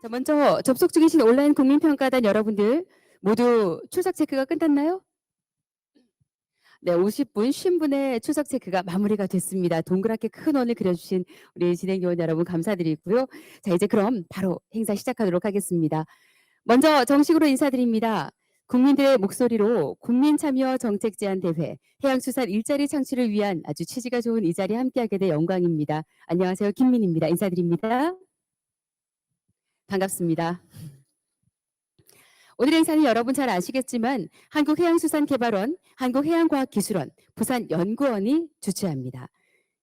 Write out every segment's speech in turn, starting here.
자, 먼저 접속 중이신 온라인 국민평가단 여러분들 모두 출석 체크가 끝났나요? 네, 50분, 50분의 출석 체크가 마무리가 됐습니다. 동그랗게 큰 원을 그려주신 우리 진행위원 여러분 감사드리고요. 자, 이제 그럼 바로 행사 시작하도록 하겠습니다. 먼저 정식으로 인사드립니다. 국민들의 목소리로 국민참여 정책제안대회 해양수산 일자리 창출을 위한 아주 취지가 좋은 이 자리에 함께하게 돼 영광입니다. 안녕하세요. 김민희입니다. 인사드립니다. 반갑습니다. 오늘 행사는 여러분 잘 아시겠지만 한국해양수산개발원, 한국해양과학기술원, 부산연구원이 주최합니다.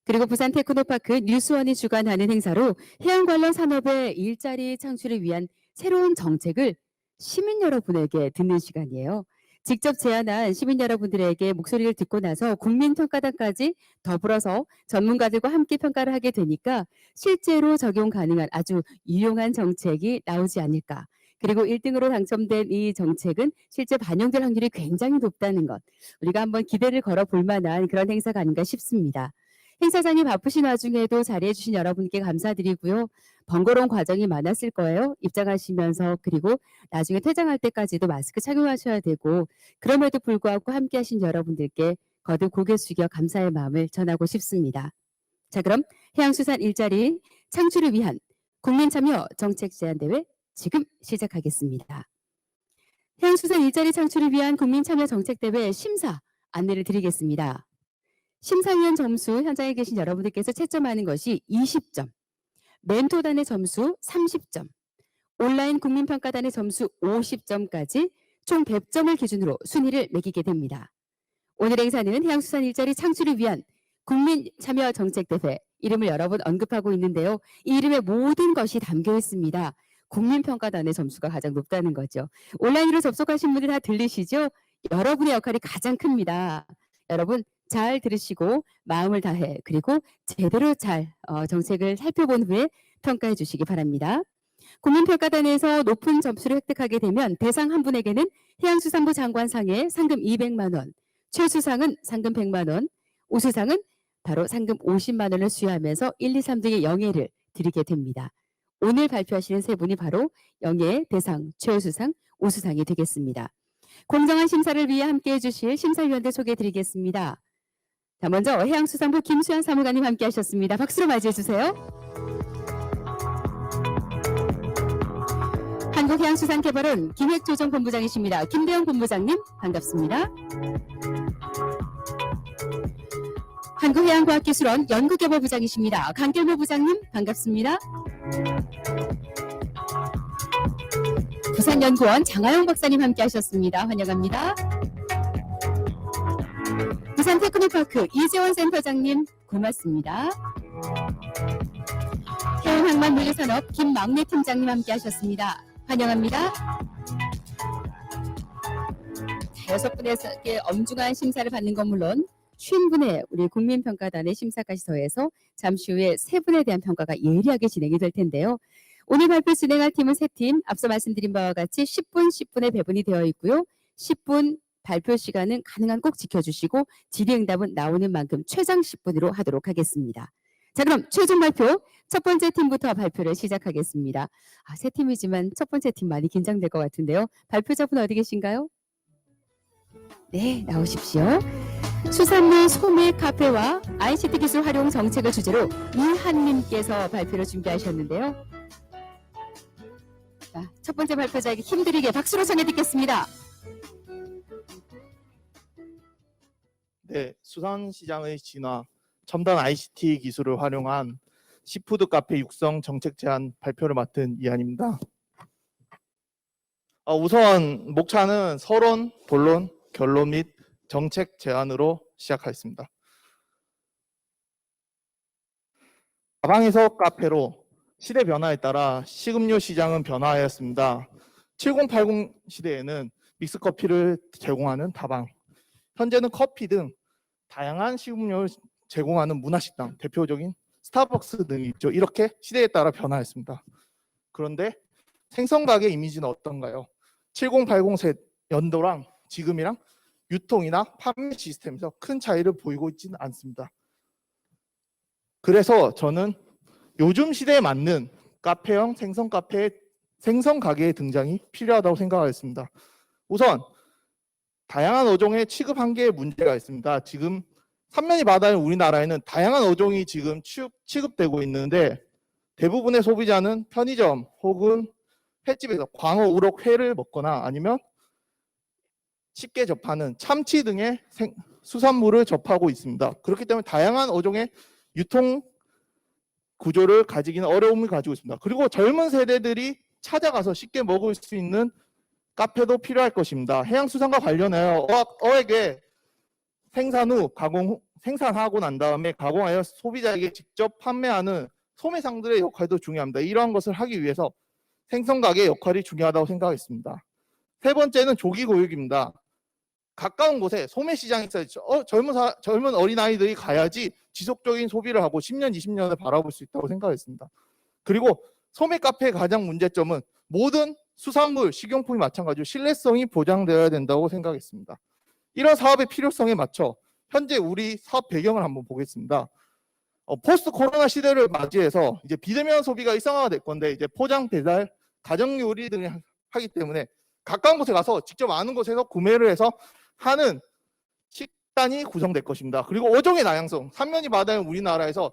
그리고 부산테크노파크 뉴스원이 주관하는 행사로 해양 관련 산업의 일자리 창출을 위한 새로운 정책을 시민 여러분에게 듣는 시간이에요. 직접 제안한 시민 여러분들에게 목소리를 듣고 나서 국민평가단까지 더불어서 전문가들과 함께 평가를 하게 되니까 실제로 적용 가능한 아주 유용한 정책이 나오지 않을까. 그리고 1등으로 당첨된 이 정책은 실제 반영될 확률이 굉장히 높다는 것. 우리가 한번 기대를 걸어볼 만한 그런 행사가 아닌가 싶습니다. 행사장이 바쁘신 와중에도 자리해 주신 여러분께 감사드리고요. 번거로운 과정이 많았을 거예요. 입장하시면서 그리고 나중에 퇴장할 때까지도 마스크 착용하셔야 되고 그럼에도 불구하고 함께 하신 여러분들께 거듭 고개 숙여 감사의 마음을 전하고 싶습니다. 자, 그럼 해양수산 일자리 창출을 위한 국민참여 정책제안대회 지금 시작하겠습니다. 해양수산 일자리 창출을 위한 국민참여정책대회 심사 안내를 드리겠습니다. 심사위원 점수 현장에 계신 여러분들께서 채점하는 것이 20점, 멘토단의 점수 30점, 온라인 국민평가단의 점수 50점까지 총 100점을 기준으로 순위를 매기게 됩니다. 오늘 행사는 해양수산 일자리 창출을 위한 국민참여정책대회 이름을 여러 번 언급하고 있는데요. 이 이름에 모든 것이 담겨 있습니다. 국민평가단의 점수가 가장 높다는 거죠. 온라인으로 접속하신 분들 다 들리시죠? 여러분의 역할이 가장 큽니다. 여러분 잘 들으시고 마음을 다해 그리고 제대로 잘 정책을 살펴본 후에 평가해 주시기 바랍니다. 국민평가단에서 높은 점수를 획득하게 되면 대상 한 분에게는 해양수산부 장관상의 상금 200만 원, 최수상은 상금 100만 원, 우수상은 바로 상금 50만 원을 수여하면서 1, 2, 3등의 영예를 드리게 됩니다. 오늘 발표하시는 세 분이 바로 영예, 대상, 최우수상, 우수상이 되겠습니다. 공정한 심사를 위해 함께해 주실 심사위원들 소개해 드리겠습니다. 자, 먼저 해양수산부 김수현 사무관님 함께 하셨습니다. 박수로 맞이해 주세요. 한국해양수산개발원 기획조정본부장이십니다. 김대영 본부장님 반갑습니다. 한국해양과학기술원 연구개발부장이십니다. 강길모 부장님 반갑습니다. 부산연구원 장하영 박사님 함께 하셨습니다. 환영합니다. 부산테크노파크 이재원 센터장님 고맙습니다. 해양항만물류산업 김막내 팀장님 함께 하셨습니다. 환영합니다. 자, 6분의 엄중한 심사를 받는 건 물론 50분의 우리 국민평가단의 심사까지 더해서 잠시 후에 3분에 대한 평가가 예리하게 진행이 될 텐데요. 오늘 발표 진행할 팀은 3팀, 앞서 말씀드린 바와 같이 10분, 10분의 배분이 되어 있고요. 10분 발표 시간은 가능한 꼭 지켜주시고 질의응답은 나오는 만큼 최장 10분으로 하도록 하겠습니다. 자, 그럼 최종 발표 첫 번째 팀부터 발표를 시작하겠습니다. 세 팀이지만 첫 번째 팀 많이 긴장될 것 같은데요. 발표자분 어디 계신가요? 네, 나오십시오. 수산물 소매 카페와 ICT 기술 활용 정책을 주제로 이한님께서 발표를 준비하셨는데요. 자, 첫 번째 발표자에게 힘들게 박수로 청해 듣겠습니다. 네, 수산시장의 진화, 첨단 ICT 기술을 활용한 시푸드 카페 육성 정책 제안 발표를 맡은 이한입니다. 우선 목차는 서론, 본론, 결론 및 정책 제안으로 시작하겠습니다. 다방에서 카페로 시대 변화에 따라 식음료 시장은 변화하였습니다. 7080 시대에는 믹스커피를 제공하는 다방, 현재는 커피 등 다양한 식음료를 제공하는 문화식당, 대표적인 스타벅스 등이 있죠. 이렇게 시대에 따라 변화했습니다. 그런데 생선가게 이미지는 어떤가요? 7080 연도랑 지금이랑 유통이나 판매 시스템에서 큰 차이를 보이고 있지는 않습니다. 그래서 저는 요즘 시대에 맞는 카페형 생선 카페의 생선 가게의 등장이 필요하다고 생각하였습니다. 우선 다양한 어종의 취급 한계에 문제가 있습니다. 지금 삼면이 바다인 우리나라에는 다양한 어종이 지금 취급되고 있는데 대부분의 소비자는 편의점 혹은 횟집에서 광어, 우럭, 회를 먹거나 아니면 쉽게 접하는 참치 등의 수산물을 접하고 있습니다. 그렇기 때문에 다양한 어종의 유통 구조를 가지기는 어려움을 가지고 있습니다. 그리고 젊은 세대들이 찾아가서 쉽게 먹을 수 있는 카페도 필요할 것입니다. 해양수산과 관련하여 어획에 생산 후 생산하고 난 다음에 가공하여 소비자에게 직접 판매하는 소매상들의 역할도 중요합니다. 이러한 것을 하기 위해서 생선가게의 역할이 중요하다고 생각했습니다. 세 번째는 조기교육입니다. 가까운 곳에 소매시장이 있어야죠. 젊은 어린아이들이 가야지 지속적인 소비를 하고 10년, 20년을 바라볼 수 있다고 생각했습니다. 그리고 소매 카페의 가장 문제점은 모든 수산물, 식용품이 마찬가지로 신뢰성이 보장되어야 된다고 생각했습니다. 이런 사업의 필요성에 맞춰 현재 우리 사업 배경을 한번 보겠습니다. 포스트 코로나 시대를 맞이해서 이제 비대면 소비가 일상화가 될 건데 이제 포장, 배달, 가정 요리 등을 하기 때문에 가까운 곳에 가서 직접 아는 곳에서 구매를 해서 하는 식단이 구성될 것입니다. 그리고 어종의 다양성, 삼면이 바다인 우리나라에서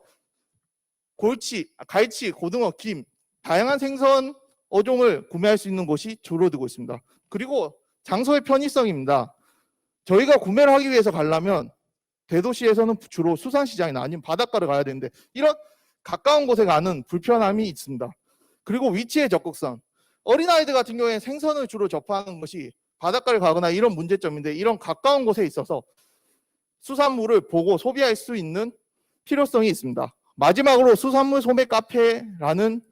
골치, 갈치, 고등어, 김, 다양한 생선 어종을 구매할 수 있는 곳이 줄어들고 있습니다. 그리고 장소의 편의성입니다. 저희가 구매를 하기 위해서 가려면 대도시에서는 주로 수산시장이나 아니면 바닷가를 가야 되는데 이런 가까운 곳에 가는 불편함이 있습니다. 그리고 위치의 적극성. 어린아이들 같은 경우에 생선을 주로 접하는 것이 바닷가를 가거나 이런 문제점인데 이런 가까운 곳에 있어서 수산물을 보고 소비할 수 있는 필요성이 있습니다. 마지막으로 수산물 소매 카페라는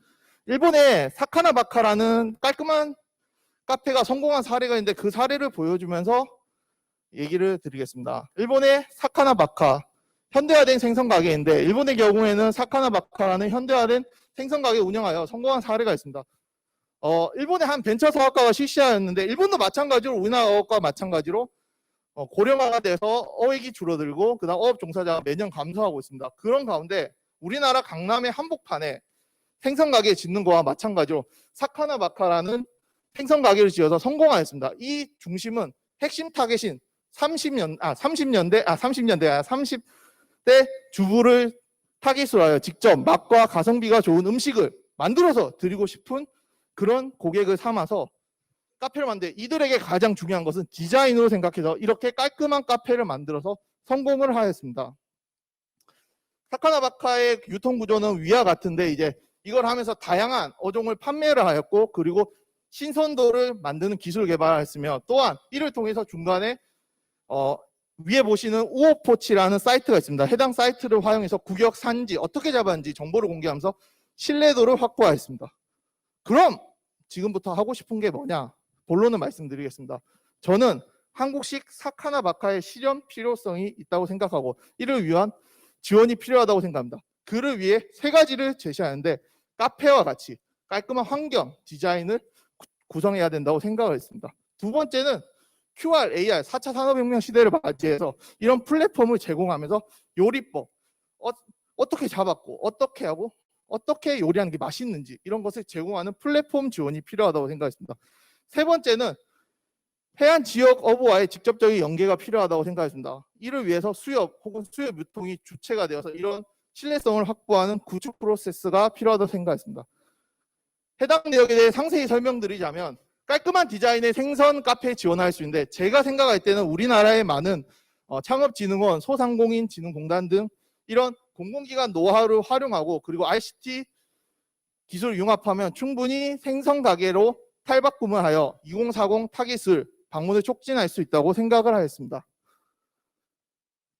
일본의 사카나바카라는 깔끔한 카페가 성공한 사례가 있는데 그 사례를 보여주면서 얘기를 드리겠습니다. 일본의 사카나바카, 현대화된 생선 가게인데 일본의 경우에는 사카나바카라는 현대화된 생선 가게 운영하여 성공한 사례가 있습니다. 일본의 한 벤처 사업가가 실시하였는데 일본도 마찬가지로 우리나라와 마찬가지로 고령화가 돼서 어획이 줄어들고 그다음 어업 종사자가 매년 감소하고 있습니다. 그런 가운데 우리나라 강남의 한복판에 생선 가게 짓는 거와 마찬가지로 사카나바카라는 생선 가게를 지어서 성공하였습니다. 이 중심은 핵심 타겟인 30대 주부를 타깃으로 하여 직접 맛과 가성비가 좋은 음식을 만들어서 드리고 싶은 그런 고객을 삼아서 카페를 만들 이들에게 가장 중요한 것은 디자인으로 생각해서 이렇게 깔끔한 카페를 만들어서 성공을 하였습니다. 사카나바카의 유통 구조는 위와 같은데 이제 이걸 하면서 다양한 어종을 판매를 하였고 그리고 신선도를 만드는 기술을 개발했으며 또한 이를 통해서 중간에 위에 보시는 우오포치라는 사이트가 있습니다. 해당 사이트를 활용해서 구역 산지 어떻게 잡았는지 정보를 공개하면서 신뢰도를 확보하였습니다. 그럼 지금부터 하고 싶은 게 뭐냐? 본론을 말씀드리겠습니다. 저는 한국식 사카나바카의 실현 필요성이 있다고 생각하고 이를 위한 지원이 필요하다고 생각합니다. 그를 위해 세 가지를 제시하는데 카페와 같이 깔끔한 환경, 디자인을 구성해야 된다고 생각을 했습니다. 두 번째는 QR, AR, 4차 산업혁명 시대를 맞이해서 이런 플랫폼을 제공하면서 요리법, 어떻게 잡았고 어떻게 하고 어떻게 요리하는 게 맛있는지 이런 것을 제공하는 플랫폼 지원이 필요하다고 생각했습니다. 세 번째는 해안 지역 어부와의 직접적인 연계가 필요하다고 생각했습니다. 이를 위해서 수협 혹은 수협 유통이 주체가 되어서 이런 신뢰성을 확보하는 구축 프로세스가 필요하다고 생각했습니다. 해당 내역에 대해 상세히 설명드리자면 깔끔한 디자인의 생선 카페에 지원할 수 있는데 제가 생각할 때는 우리나라의 많은 창업진흥원, 소상공인진흥공단 등 이런 공공기관 노하우를 활용하고 그리고 ICT 기술을 융합하면 충분히 생선 가게로 탈바꿈을 하여 2040 타깃을 방문을 촉진할 수 있다고 생각을 하였습니다.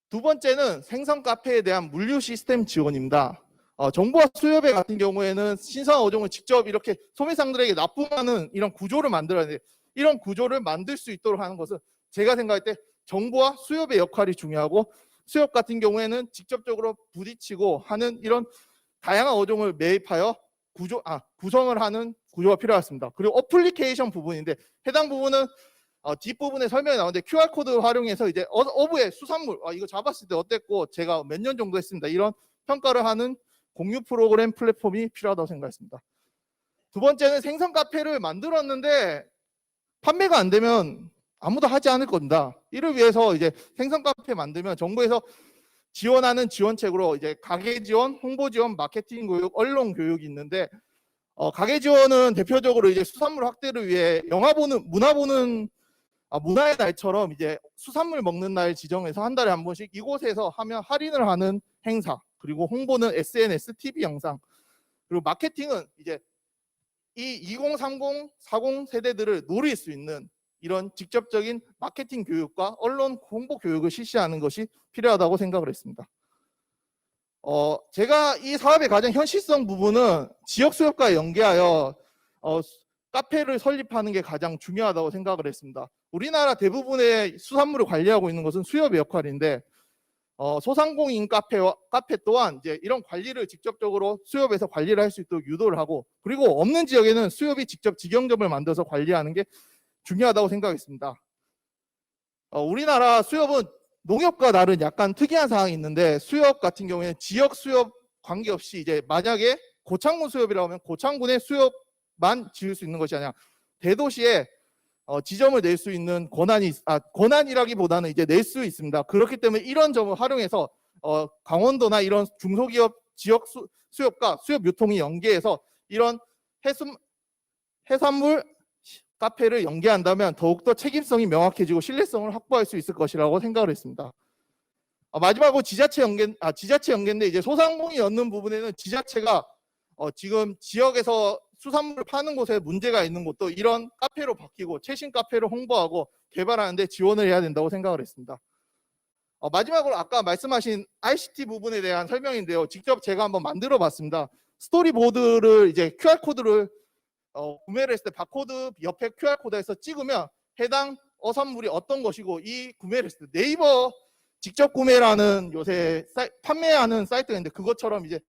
두 번째는 생선 카페에 대한 물류 시스템 지원입니다. 정부와 수협회 같은 경우에는 신선 어종을 직접 이렇게 소매상들에게 납품하는 이런 구조를 만들어야 되는데 이런 구조를 만들 수 있도록 하는 것은 제가 생각할 때 정부와 수협의 역할이 중요하고 수협 같은 경우에는 직접적으로 부딪히고 하는 이런 다양한 어종을 매입하여 구성을 하는 구조가 필요했습니다. 그리고 어플리케이션 부분인데 해당 부분은 뒷부분에 설명이 나오는데 QR코드 활용해서 이제 어부의 수산물 이거 잡았을 때 어땠고 제가 몇 년 정도 했습니다. 이런 평가를 하는 공유 프로그램 플랫폼이 필요하다고 생각했습니다. 두 번째는 생선 카페를 만들었는데 판매가 안 되면 아무도 하지 않을 겁니다. 이를 위해서 이제 생선 카페 만들면 정부에서 지원하는 지원책으로 이제 가게 지원, 홍보 지원, 마케팅 교육, 언론 교육이 있는데 가게 지원은 대표적으로 이제 수산물 확대를 위해 영화 보는 문화의 날처럼 이제 수산물 먹는 날 지정해서 한 달에 한 번씩 이곳에서 하면 할인을 하는 행사, 그리고 홍보는 SNS, TV 영상, 그리고 마케팅은 이제 이 2030, 40 세대들을 노릴 수 있는 이런 직접적인 마케팅 교육과 언론 홍보 교육을 실시하는 것이 필요하다고 생각을 했습니다. 제가 이 사업의 가장 현실성 부분은 지역 수요과 연계하여 카페를 설립하는 게 가장 중요하다고 생각을 했습니다. 우리나라 대부분의 수산물을 관리하고 있는 것은 수협의 역할인데 소상공인 카페 또한 이제 이런 관리를 직접적으로 수협에서 관리를 할 수 있도록 유도를 하고, 그리고 없는 지역에는 수협이 직접 직영점을 만들어서 관리하는 게 중요하다고 생각했습니다. 우리나라 수협은 농협과 다른 약간 특이한 사항이 있는데, 수협 같은 경우에는 지역 수협 관계없이 이제 만약에 고창군 수협이라고 하면 고창군의 수협만 지을 수 있는 것이 아니라 대도시에 지점을 낼 수 있는 권한이라기보다는 이제 낼 수 있습니다. 그렇기 때문에 이런 점을 활용해서 강원도나 이런 중소기업 지역 수협과 수협 유통이 연계해서 이런 해산물 카페를 연계한다면 더욱더 책임성이 명확해지고 신뢰성을 확보할 수 있을 것이라고 생각을 했습니다. 마지막으로 지자체 연계인데, 이제 소상공인이 얻는 부분에는 지자체가 지금 지역에서 수산물을 파는 곳에 문제가 있는 곳도 이런 카페로 바뀌고 최신 카페를 홍보하고 개발하는데 지원을 해야 된다고 생각을 했습니다. 마지막으로 아까 말씀하신 ICT 부분에 대한 설명인데요. 직접 제가 한번 만들어 봤습니다. 스토리보드를 이제 QR코드를 구매를 했을 때 바코드 옆에 QR코드에서 찍으면 해당 어선물이 어떤 것이고, 이 구매를 했을 때 네이버 직접 구매라는 요새 판매하는 사이트가 있는데, 그것처럼 이제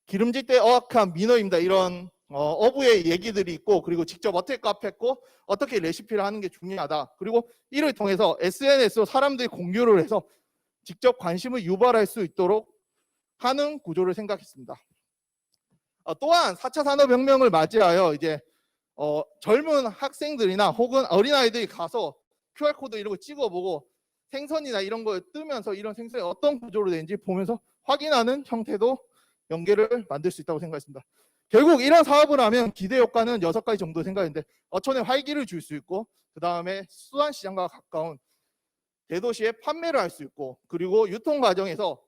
기름질 때 어악한 민어입니다. 이런 어부의 얘기들이 있고, 그리고 직접 어떻게 카페했고 어떻게 레시피를 하는 게 중요하다. 그리고 이를 통해서 SNS로 사람들이 공유를 해서 직접 관심을 유발할 수 있도록 하는 구조를 생각했습니다. 또한 4차 산업혁명을 맞이하여 이제 젊은 학생들이나 혹은 어린아이들이 가서 QR코드 이런 거 찍어보고 생선이나 이런 거 뜨면서 이런 생선이 어떤 구조로 되는지 보면서 확인하는 형태도 연계를 만들 수 있다고 생각했습니다. 결국 이런 사업을 하면 기대 효과는 6가지 정도 생각했는데, 어촌에 활기를 줄 수 있고, 그 다음에 수산시장과 가까운 대도시에 판매를 할 수 있고, 그리고 유통 과정에서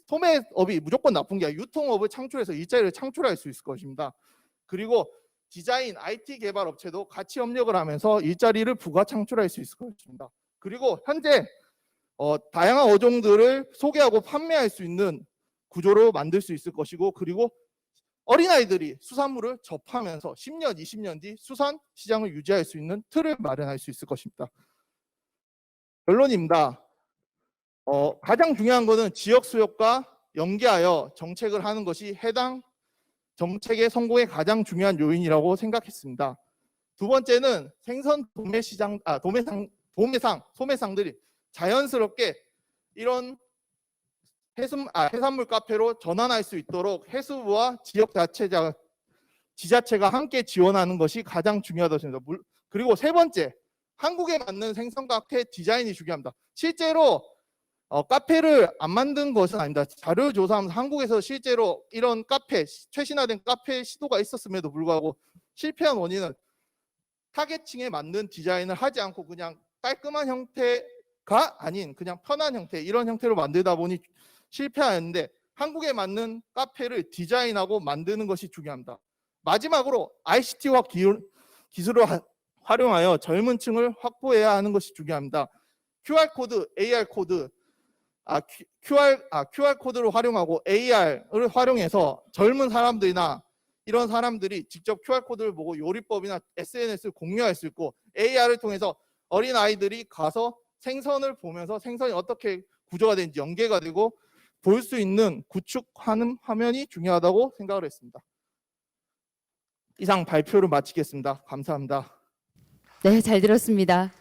소매업이 무조건 나쁜 게 아니라 유통업을 창출해서 일자리를 창출할 수 있을 것입니다. 그리고 디자인, IT 개발 업체도 같이 협력을 하면서 일자리를 부가 창출할 수 있을 것입니다. 그리고 현재 다양한 어종들을 소개하고 판매할 수 있는 구조로 만들 수 있을 것이고, 그리고 어린아이들이 수산물을 접하면서 10년, 20년 뒤 수산 시장을 유지할 수 있는 틀을 마련할 수 있을 것입니다. 결론입니다. 가장 중요한 것은 지역 수요과 연계하여 정책을 하는 것이 해당 정책의 성공의 가장 중요한 요인이라고 생각했습니다. 두 번째는 생선 소매상들이 자연스럽게 이런 해산물 카페로 전환할 수 있도록 해수부와 지자체가 함께 지원하는 것이 가장 중요하다고 생각합니다. 그리고 세 번째, 한국에 맞는 생선 카페 디자인이 중요합니다. 실제로 카페를 안 만든 것은 아닙니다. 자료를 조사하면서 한국에서 실제로 이런 최신화된 카페 시도가 있었음에도 불구하고 실패한 원인은 타겟층에 맞는 디자인을 하지 않고 그냥 깔끔한 형태가 아닌 그냥 편한 형태, 이런 형태로 만들다 보니 실패하였는데, 한국에 맞는 카페를 디자인하고 만드는 것이 중요합니다. 마지막으로 ICT와 기술을 활용하여 젊은 층을 확보해야 하는 것이 중요합니다. QR코드, AR코드, QR코드를 활용하고 AR을 활용해서 젊은 사람들이나 이런 사람들이 직접 QR코드를 보고 요리법이나 SNS를 공유할 수 있고, AR을 통해서 어린아이들이 가서 생선을 보면서 생선이 어떻게 구조가 되는지 연계가 되고 볼 수 있는 구축하는 화면이 중요하다고 생각을 했습니다. 이상 발표를 마치겠습니다. 감사합니다. 네, 잘 들었습니다.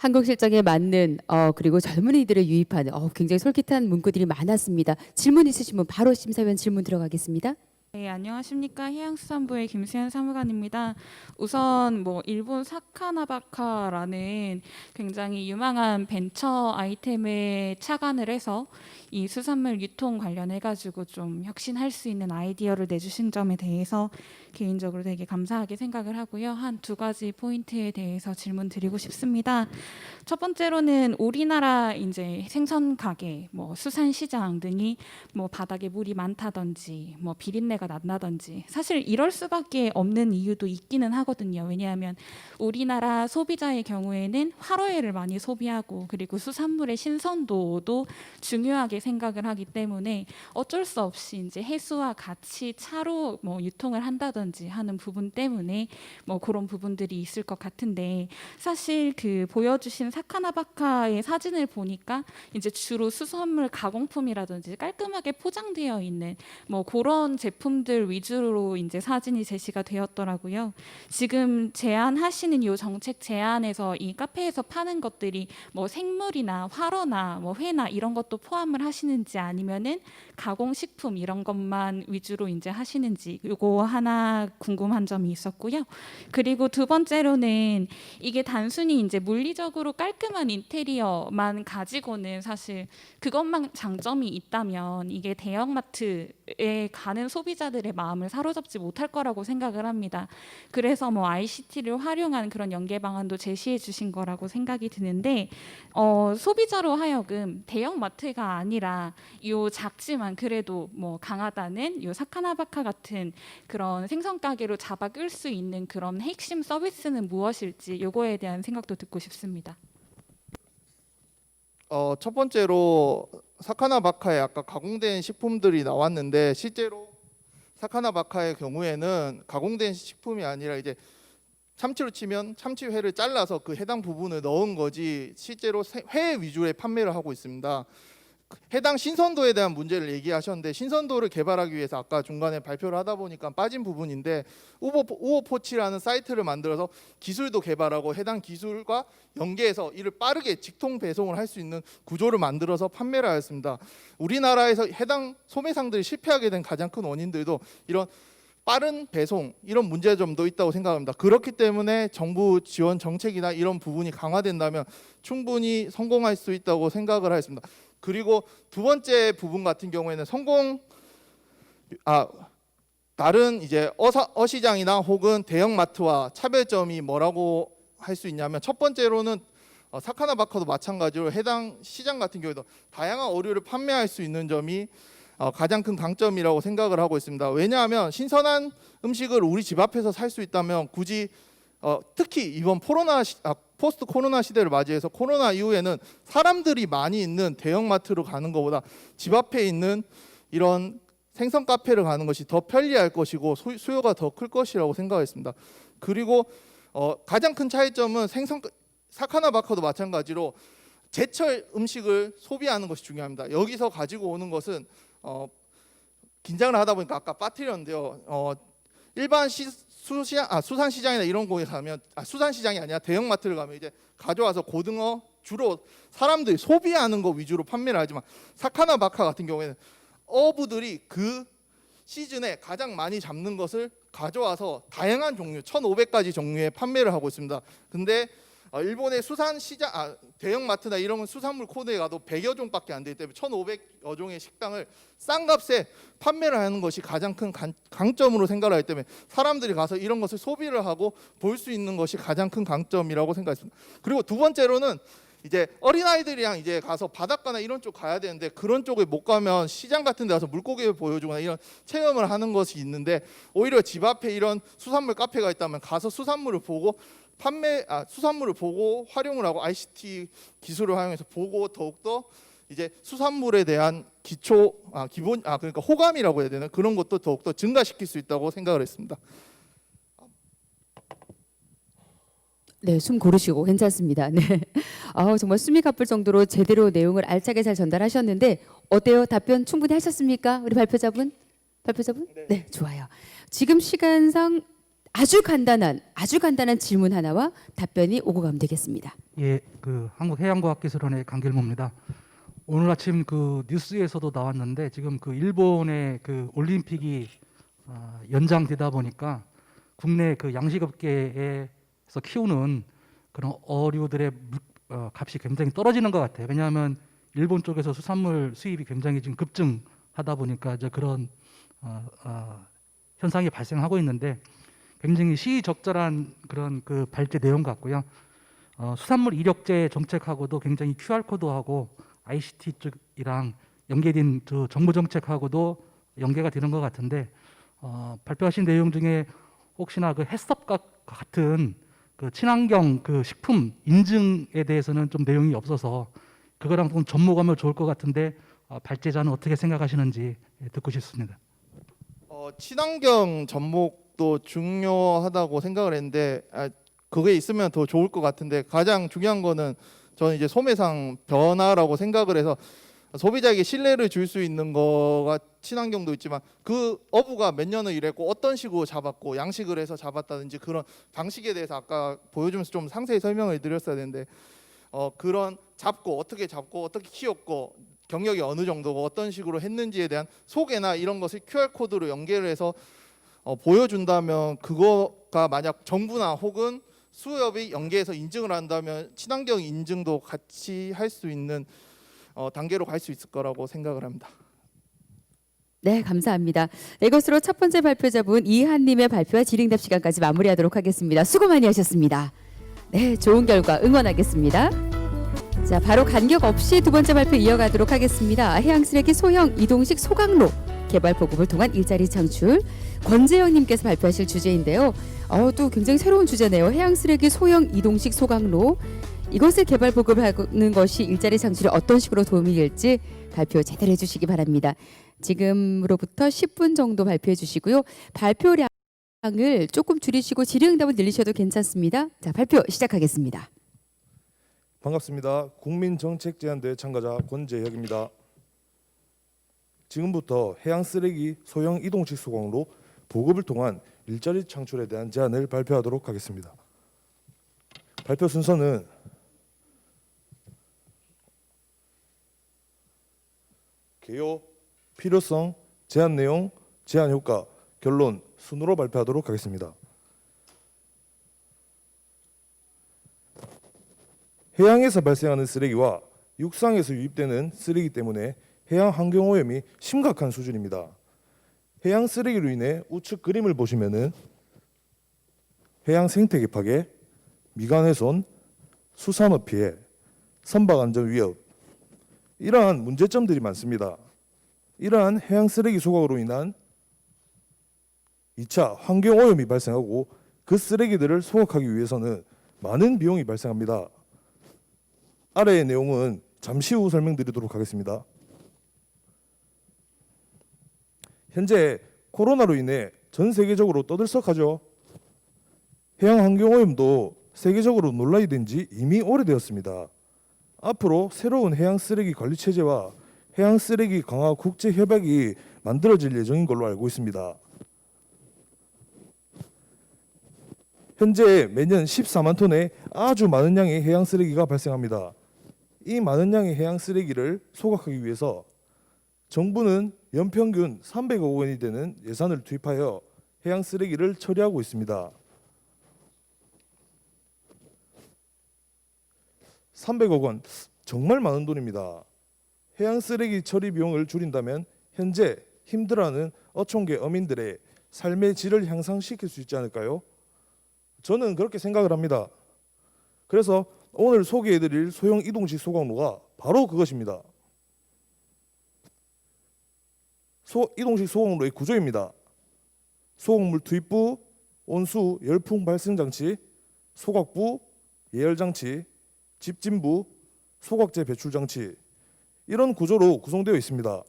한국 실정에 맞는 그리고 젊은이들을 유입하는 굉장히 솔깃한 문구들이 많았습니다. 질문 있으신 분 바로 심사위원 질문 들어가겠습니다. 네, 안녕하십니까. 해양수산부의 김수현 사무관입니다. 우선 일본 사카나바카라는 굉장히 유망한 벤처 아이템에 착안을 해서 이 수산물 유통 관련해 가지고 좀 혁신할 수 있는 아이디어를 내주신 점에 대해서 개인적으로 되게 감사하게 생각을 하고요. 한 두 가지 포인트에 대해서 질문 드리고 싶습니다. 첫 번째로는 우리나라 이제 생선 가게, 수산 시장 등이 바닥에 물이 많다든지 비린내가 난다든지 사실 이럴 수밖에 없는 이유도 있기는 하거든요. 왜냐하면 우리나라 소비자의 경우에는 활어회를 많이 소비하고 그리고 수산물의 신선도도 중요하게 생각을 하기 때문에 어쩔 수 없이 이제 해수와 같이 차로 유통을 한다든지 하는 부분 때문에 그런 부분들이 있을 것 같은데 사실 그 보여주신 사카나바카의 사진을 보니까 이제 주로 수산물 가공품이라든지 깔끔하게 포장되어 있는 그런 제품들 위주로 이제 사진이 제시가 되었더라고요. 지금 제안하시는 이 정책 제안에서 이 카페에서 파는 것들이 생물이나 활어나 회나 이런 것도 포함을 하시는지 아니면은 가공식품 이런 것만 위주로 이제 하시는지 이거 하나 궁금한 점이 있었고요. 그리고 두 번째로는 이게 단순히 이제 물리적으로 깔끔한 인테리어만 가지고는 사실 그것만 장점이 있다면 이게 대형마트에 가는 소비자들의 마음을 사로잡지 못할 거라고 생각을 합니다. 그래서 ICT를 활용한 그런 연계 방안도 제시해 주신 거라고 생각이 드는데 소비자로 하여금 대형마트가 아니라 요 작지만 그래도 강하다는 요 사카나바카 같은 그런 생선 가게로 잡아 끌 수 있는 그런 핵심 서비스는 무엇일지 요거에 대한 생각도 듣고 싶습니다. 첫 번째로 사카나바카에 아까 가공된 식품들이 나왔는데 실제로 사카나바카의 경우에는 가공된 식품이 아니라 이제 참치로 치면 참치회를 잘라서 그 해당 부분을 넣은 거지 실제로 회 위주의 판매를 하고 있습니다. 해당 신선도에 대한 문제를 얘기하셨는데 신선도를 개발하기 위해서 아까 중간에 발표를 하다 보니까 빠진 부분인데 우오포치라는 사이트를 만들어서 기술도 개발하고 해당 기술과 연계해서 이를 빠르게 직통 배송을 할 수 있는 구조를 만들어서 판매를 하였습니다. 우리나라에서 해당 소매상들이 실패하게 된 가장 큰 원인들도 이런 빠른 배송 이런 문제점도 있다고 생각합니다. 그렇기 때문에 정부 지원 정책이나 이런 부분이 강화된다면 충분히 성공할 수 있다고 생각을 하였습니다. 그리고 두 번째 부분 같은 경우에는 다른 이제 어시장이나 혹은 대형마트와 차별점이 뭐라고 할 수 있냐면 첫 번째로는 사카나바카도 마찬가지로 해당 시장 같은 경우에도 다양한 어류를 판매할 수 있는 점이 가장 큰 강점이라고 생각을 하고 있습니다. 왜냐하면 신선한 음식을 우리 집 앞에서 살 수 있다면 굳이 특히 이번 포스트 코로나 시대를 맞이해서 코로나 이후에는 사람들이 많이 있는 대형마트로 가는 것보다 집 앞에 있는 이런 생선 카페를 가는 것이 더 편리할 것이고 수요가 더 클 것이라고 생각했습니다. 그리고 가장 큰 차이점은 사카나바카도 마찬가지로 제철 음식을 소비하는 것이 중요합니다. 여기서 가지고 오는 것은 긴장을 하다 보니까 아까 빠뜨렸는데요. 일반 수산시장이나 이런 곳에 가면 수산시장이 아니라 대형마트를 가면 이제 가져와서 고등어 주로 사람들이 소비하는 거 위주로 판매를 하지만 사카나바카 같은 경우에는 어부들이 그 시즌에 가장 많이 잡는 것을 가져와서 다양한 종류 1,500가지 종류의 판매를 하고 있습니다. 근데 일본의 수산시장 대형마트나 이런 수산물 코너에 가도 100여 종밖에 안 되기 때문에 1,500여 종의 식당을 싼 값에 판매를 하는 것이 가장 큰 강점으로 생각을 하기 때문에 사람들이 가서 이런 것을 소비를 하고 볼 수 있는 것이 가장 큰 강점이라고 생각했습니다. 그리고 두 번째로는 이제 어린아이들이랑 이제 가서 바닷가나 이런 쪽 가야 되는데 그런 쪽에 못 가면 시장 같은 데 가서 물고기를 보여주거나 이런 체험을 하는 것이 있는데 오히려 집 앞에 이런 수산물 카페가 있다면 가서 수산물을 보고 활용을 하고 ICT 기술을 활용해서 보고 더욱더 이제 수산물에 대한 그러니까 호감이라고 해야 되나 그런 것도 더욱더 증가시킬 수 있다고 생각을 했습니다. 네, 숨 고르시고 괜찮습니다. 네, 정말 숨이 가쁠 정도로 제대로 내용을 알차게 잘 전달하셨는데 어때요? 답변 충분히 하셨습니까? 우리 발표자분? 네, 좋아요. 지금 시간상 아주 간단한 질문 하나와 답변이 오고 가면 되겠습니다. 예, 그 한국해양과학기술원의 강길모입니다. 오늘 아침 그 뉴스에서도 나왔는데 지금 그 일본의 그 올림픽이 연장되다 보니까 국내 그 양식업계에서 키우는 그런 어류들의 값이 굉장히 떨어지는 것 같아요. 왜냐하면 일본 쪽에서 수산물 수입이 굉장히 지금 급증하다 보니까 이제 그런 현상이 발생하고 있는데 굉장히 시의적절한 그런 그 발제 내용 같고요. 수산물 이력제 정책하고도 굉장히 QR 코드하고 ICT 쪽이랑 연계된 그 정부 정책하고도 연계가 되는 것 같은데 발표하신 내용 중에 혹시나 그 햇섭과 같은 그 친환경 그 식품 인증에 대해서는 좀 내용이 없어서 그거랑 좀 접목하면 좋을 것 같은데 발제자는 어떻게 생각하시는지 듣고 싶습니다. 친환경 접목도 중요하다고 생각을 했는데 그게 있으면 더 좋을 것 같은데 가장 중요한 거는 저는 이제 소매상 변화라고 생각을 해서 소비자에게 신뢰를 줄 수 있는 거가 친환경도 있지만 그 어부가 몇 년을 일했고 어떤 식으로 잡았고 양식을 해서 잡았다든지 그런 방식에 대해서 아까 보여주면서 좀 상세히 설명을 드렸어야 되는데 그런 잡고 어떻게 키웠고 경력이 어느 정도고 어떤 식으로 했는지에 대한 소개나 이런 것을 QR코드로 연계를 해서 보여준다면 그거가 만약 정부나 혹은 수협이 연계해서 인증을 한다면 친환경 인증도 같이 할 수 있는 단계로 갈 수 있을 거라고 생각을 합니다. 네, 감사합니다. 이것으로 첫 번째 발표자분 이한님의 발표와 질의응답 시간까지 마무리하도록 하겠습니다. 수고 많이 하셨습니다. 네, 좋은 결과 응원하겠습니다. 자, 바로 간격 없이 두 번째 발표 이어가도록 하겠습니다. 해양쓰레기 소형 이동식 소각로 개발 보급을 통한 일자리 창출, 권재영님께서 발표하실 주제인데요. 또 굉장히 새로운 주제네요. 해양쓰레기 소형 이동식 소각로, 이것을 개발 보급하는 것이 일자리 창출에 어떤 식으로 도움이 될지 발표 제대로 해주시기 바랍니다. 지금으로부터 10분 정도 발표해 주시고요. 발표량을 조금 줄이시고 질의응답을 늘리셔도 괜찮습니다. 자, 발표 시작하겠습니다. 반갑습니다. 국민정책제안대회 참가자 권재혁입니다. 지금부터 해양쓰레기 소형 이동식 소각로 보급을 통한 일자리 창출에 대한 제안을 발표하도록 하겠습니다. 발표 순서는 개요, 필요성, 제안 내용, 제안 효과, 결론 순으로 발표하도록 하겠습니다. 해양에서 발생하는 쓰레기와 육상에서 유입되는 쓰레기 때문에 해양 환경 오염이 심각한 수준입니다. 해양 쓰레기로 인해 우측 그림을 보시면은 해양 생태계 파괴, 미관 훼손, 수산업 피해, 선박 안전 위협, 이러한 문제점들이 많습니다. 이러한 해양 쓰레기 소각으로 인한 2차 환경 오염이 발생하고 그 쓰레기들을 소각하기 위해서는 많은 비용이 발생합니다. 아래의 내용은 잠시 후 설명드리도록 하겠습니다. 현재 코로나로 인해 전 세계적으로 떠들썩하죠. 해양 환경 오염도 세계적으로 논란이 된 지 이미 오래되었습니다. 앞으로 새로운 해양 쓰레기 관리 체제와 해양 쓰레기 강화 국제 협약이 만들어질 예정인 걸로 알고 있습니다. 현재 매년 14만 톤의 아주 많은 양의 해양 쓰레기가 발생합니다. 이 많은 양의 해양 쓰레기를 소각하기 위해서 정부는 연평균 300억 원이 되는 예산을 투입하여 해양 쓰레기를 처리하고 있습니다. 300억 원, 정말 많은 돈입니다. 해양 쓰레기 처리 비용을 줄인다면 현재 힘들어하는 어촌계 어민들의 삶의 질을 향상시킬 수 있지 않을까요? 저는 그렇게 생각을 합니다. 그래서 오늘 소개해드릴 소형 이동식 소각로가 바로 그것입니다. 이동식 소각로의 구조입니다. 소각물 투입부, 온수 열풍 발생 장치, 소각부, 예열 장치, 집진부, 소각제 배출 장치, 이런 구조로 구성되어 있습니다.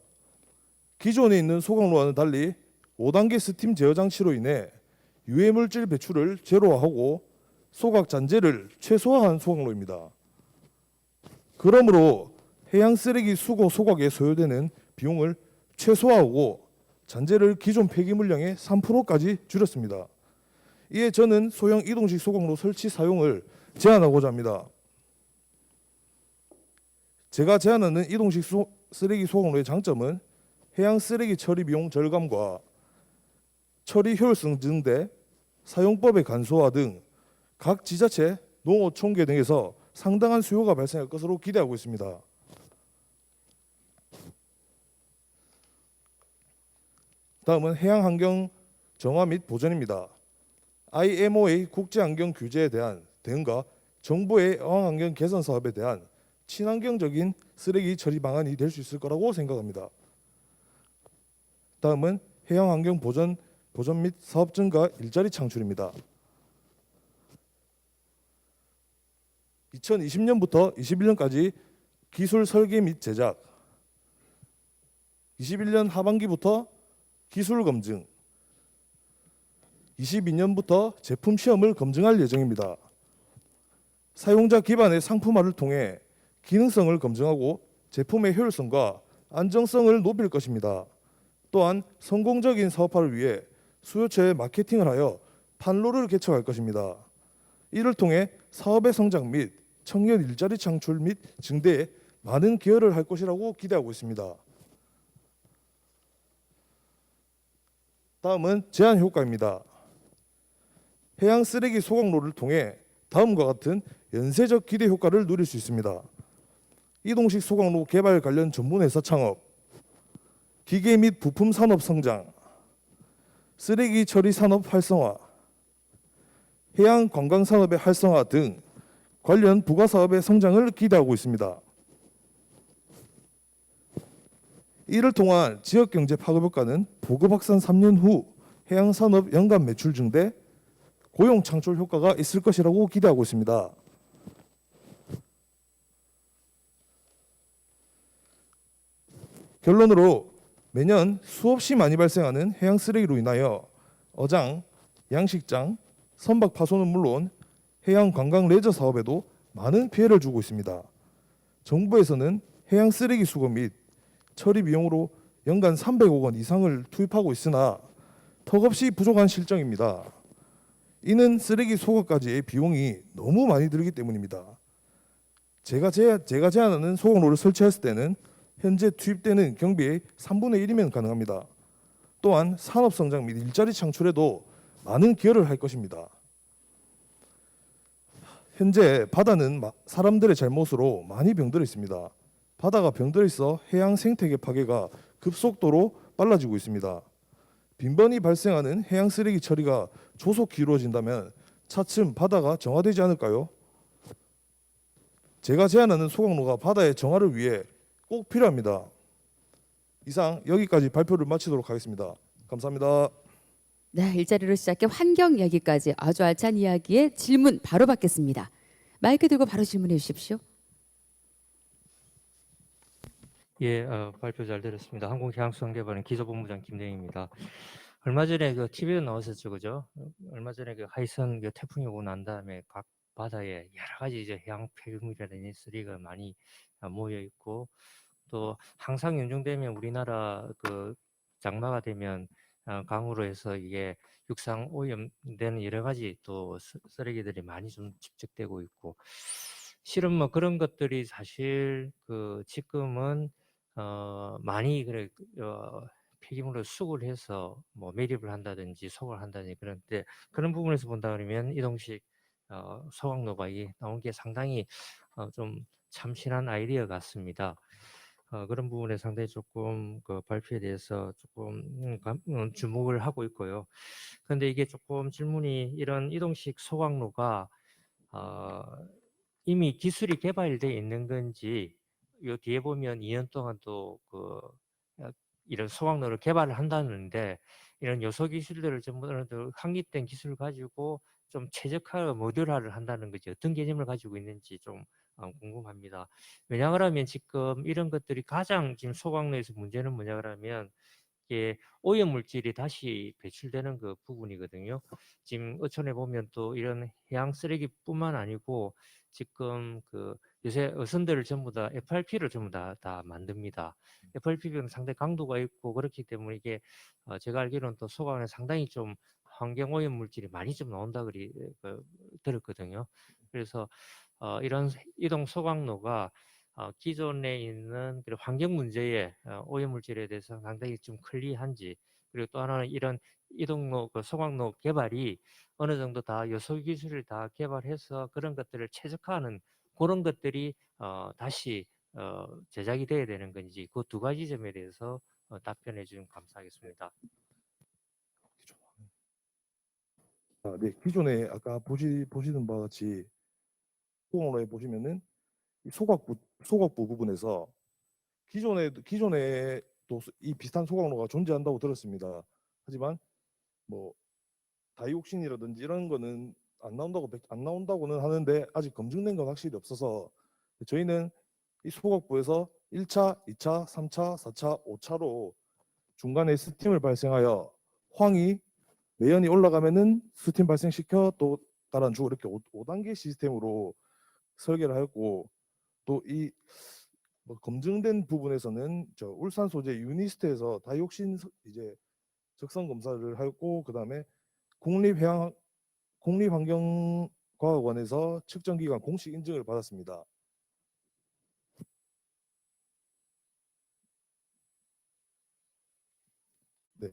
기존에 있는 소각로와는 달리 5단계 스팀 제어 장치로 인해 유해 물질 배출을 제로화하고 소각 잔재를 최소화한 소각로입니다. 그러므로 해양 쓰레기 수거 소각에 소요되는 비용을 최소화하고 잔재를 기존 폐기 물량의 3%까지 줄였습니다. 이에 저는 소형 이동식 소각로 설치 사용을 제한하고자 합니다. 제가 제안하는 이동식 쓰레기 소각로의 장점은 해양 쓰레기 처리 비용 절감과 처리 효율성 증대, 사용법의 간소화 등 각 지자체, 농어촌계 등에서 상당한 수요가 발생할 것으로 기대하고 있습니다. 다음은 해양환경 정화 및 보전입니다. IMO의 국제환경 규제에 대한 대응과 정부의 어항환경 개선 사업에 대한 친환경적인 쓰레기 처리 방안이 될 수 있을 거라고 생각합니다. 다음은 해양환경 보전 및 사업 증가, 일자리 창출입니다. 2020년부터 21년까지 기술 설계 및 제작, 21년 하반기부터 기술 검증, 22년부터 제품 시험을 검증할 예정입니다. 사용자 기반의 상품화를 통해 기능성을 검증하고 제품의 효율성과 안정성을 높일 것입니다. 또한 성공적인 사업화를 위해 수요처에 마케팅을 하여 판로를 개척할 것입니다. 이를 통해 사업의 성장 및 청년 일자리 창출 및 증대에 많은 기여를 할 것이라고 기대하고 있습니다. 다음은 제한 효과입니다. 해양 쓰레기 소각로를 통해 다음과 같은 연쇄적 기대 효과를 누릴 수 있습니다. 이동식 소각로 개발 관련 전문회사 창업, 기계 및 부품 산업 성장, 쓰레기 처리 산업 활성화, 해양 관광 산업의 활성화 등 관련 부가 사업의 성장을 기대하고 있습니다. 이를 통한 지역 경제 파급 효과는 보급 확산 3년 후 해양 산업 연간 매출 증대, 고용 창출 효과가 있을 것이라고 기대하고 있습니다. 결론으로 매년 수없이 많이 발생하는 해양 쓰레기로 인하여 어장, 양식장, 선박 파손은 물론 해양 관광 레저 사업에도 많은 피해를 주고 있습니다. 정부에서는 해양 쓰레기 수거 및 처리 비용으로 연간 300억 원 이상을 투입하고 있으나 턱없이 부족한 실정입니다. 이는 쓰레기 소각까지의 비용이 너무 많이 들기 때문입니다. 제가 제안하는 소각로를 설치했을 때는 현재 투입되는 경비의 3분의 1이면 가능합니다. 또한 산업 성장 및 일자리 창출에도 많은 기여를 할 것입니다. 현재 바다는 사람들의 잘못으로 많이 병들어 있습니다. 바다가 병들어 있어 해양 생태계 파괴가 급속도로 빨라지고 있습니다. 빈번히 발생하는 해양 쓰레기 처리가 조속히 이루어진다면 차츰 바다가 정화되지 않을까요? 제가 제안하는 소각로가 바다의 정화를 위해 꼭 필요합니다. 이상 여기까지 발표를 마치도록 하겠습니다. 감사합니다. 네, 일자리로 시작해 환경 이야기까지 아주 알찬 이야기에 질문 바로 받겠습니다. 마이크 들고 바로 질문해 주십시오. 예, 발표 잘 들었습니다. 항공해양수산개발은 기조본부장 김대입니다. 얼마 전에 그 TV에 나왔었죠, 그죠? 얼마 전에 그 하이선 그 태풍이 오고 난 다음에 각 바다에 여러 가지 이제 해양 폐기물이라든지 쓰레기가 많이 모여 있고, 또 항상 연중되면 우리나라 그 장마가 되면 강으로 해서 이게 육상 오염되는 여러 가지 또 쓰레기들이 많이 좀 집적되고 있고, 실은 뭐 그런 것들이 사실 그 지금은 많이 그래 폐기물을 수거를 해서 뭐 매립을 한다든지 소각을 한다든지 그런데 그런 부분에서 본다 그러면 이동식 소각로가 나온 게 상당히 좀 참신한 아이디어 같습니다. 그런 부분에 상당히 조금 그 발표에 대해서 조금 주목을 하고 있고요. 그런데 이게 조금 질문이 이런 이동식 소각로가 이미 기술이 개발되어 있는 건지 요 뒤에 보면 2년 동안 또 그 이런 소각로를 개발을 한다는데 이런 요소 기술들을 전부 다 확립된 기술을 가지고 좀 최적화 모듈화를 한다는 거지 어떤 개념을 가지고 있는지 좀 궁금합니다. 왜냐하면 지금 이런 것들이 가장 지금 소각로에서 문제는 뭐냐 그러면 이게 오염 물질이 다시 배출되는 그 부분이거든요. 지금 어촌에 보면 또 이런 해양 쓰레기뿐만 아니고 지금 그 요새 어선들을 전부 다 FRP를 전부 다 만듭니다. FRP는 상당히 강도가 있고 그렇기 때문에 이게 제가 알기로는 또 소각에 상당히 좀 환경오염 물질이 많이 좀 나온다 들었거든요. 그래서 이런 이동 소각로가 기존에 있는 그런 환경 문제의 오염 물질에 대해서 상당히 좀 클리한지, 그리고 또 하나는 이런 이동로 소각로 개발이 어느 정도 다 요소 기술을 다 개발해서 그런 것들을 최적화하는 그런 것들이 다시 제작이 돼야 되는 건지, 그 두 가지 점에 대해서 답변해 주시면 감사하겠습니다. 네, 기존에 아까 보시는 바와 같이 소각로에 보시면은 이 소각부 부분에서 기존에도 이 비슷한 소각로가 존재한다고 들었습니다. 하지만 뭐 다이옥신이라든지 이런 거는 안 나온다고는 하는데 아직 검증된 건 확실히 없어서 저희는 이 소각부에서 1차, 2차, 3차, 4차, 5차로 중간에 스팀을 발생하여 황이 매연이 올라가면은 스팀 발생시켜 또 달아주고 이렇게 5단계 시스템으로 설계를 하였고, 또 이 검증된 부분에서는 저 울산 소재 유니스트에서 다이옥신 이제 적성 검사를 하였고, 그다음에 국립환경과학원에서 측정기관 공식 인증을 받았습니다. 네.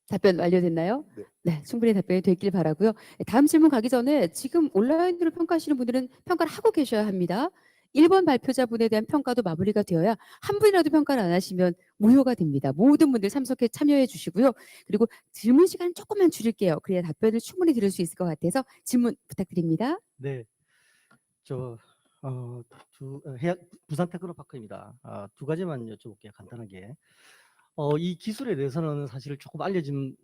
답변 완료됐나요? 네. 네, 충분히 답변이 됐길 바라고요. 다음 질문 가기 전에 지금 온라인으로 평가하시는 분들은 평가를 하고 계셔야 합니다. 1번 발표자분에 대한 평가도 마무리가 되어야 한 분이라도 평가를 안 하시면 무효가 됩니다. 모든 분들 참여해 주시고요. 그리고 질문 시간 조금만 줄일게요. 그래야 답변을 충분히 들을 수 있을 것 같아서 질문 부탁드립니다. 네, 해양 부산 테크노파크입니다. 두 가지만 여쭤볼게요. 간단하게. 이 기술에 대해서는 사실 조금 알려진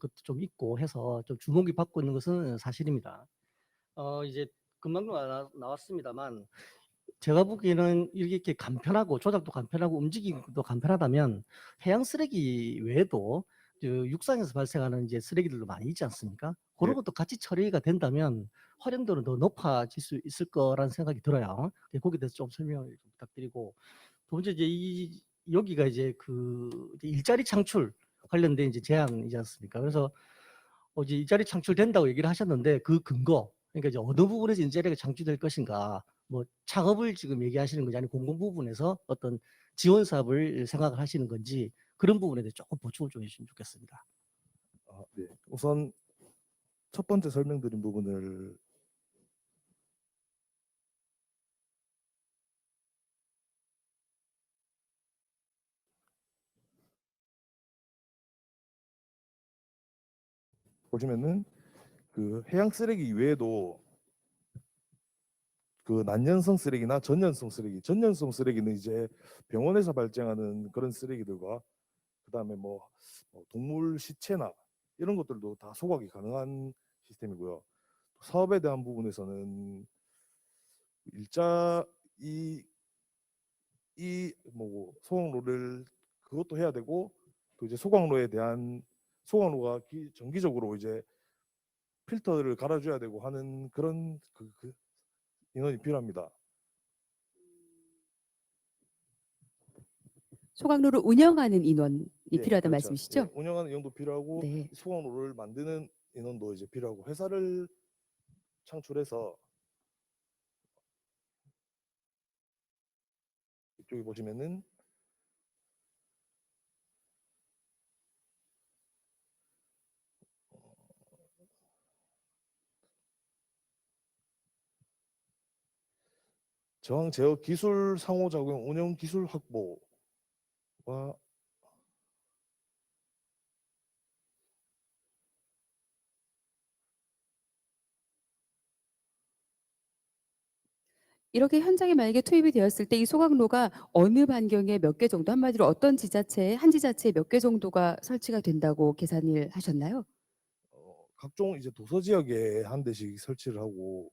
것도 좀 있고 해서 좀 주목이 받고 있는 것은 사실입니다. 이제 금방 나왔습니다만 제가 보기에는 이렇게 간편하고 조작도 간편하고 움직이기도 간편하다면 해양 쓰레기 외에도 육상에서 발생하는 이제 쓰레기들도 많이 있지 않습니까? 그런 네. 것도 같이 처리가 된다면 활용도는 더 높아질 수 있을 거라는 생각이 들어요. 거기에 대해서 좀 설명을 좀 부탁드리고, 두 번째 이제 여기가 이제 이제 일자리 창출 관련된 이제 제안이지 않습니까? 그래서 이제 일자리 창출된다고 얘기를 하셨는데 그 근거, 그러니까 이제 어느 부분에서 일자리가 창출될 것인가, 뭐 창업을 지금 얘기하시는 건지 아니면 공공 부분에서 어떤 지원 사업을 생각을 하시는 건지 그런 부분에 대해 조금 보충을 좀 해주시면 좋겠습니다. 네. 우선 첫 번째 설명드린 부분을 보시면은 그 해양 쓰레기 외에도 그 난연성 쓰레기나 전연성 쓰레기는 이제 병원에서 발생하는 그런 쓰레기들과 그다음에 뭐 동물 시체나 이런 것들도 다 소각이 가능한 시스템이고요. 사업에 대한 부분에서는 일자 뭐 소각로를 그것도 해야 되고, 또 이제 소각로가 정기적으로 이제 필터를 갈아줘야 되고 하는 그런 인원이 필요합니다. 소각로를 운영하는 인원이 필요하다는 그렇죠. 말씀이시죠? 예, 운영하는 인원도 필요하고 네. 소각로를 만드는 인원도 이제 필요하고, 회사를 창출해서 이쪽에 보시면은 저항 제어 기술 상호작용 운영 기술 확보와 이렇게 현장에 만약에 투입이 되었을 때 이 소각로가 어느 반경에 몇 개 정도, 한마디로 어떤 한 지자체에 몇 개 정도가 설치가 된다고 계산을 하셨나요? 각종 이제 도서 지역에 한 대씩 설치를 하고,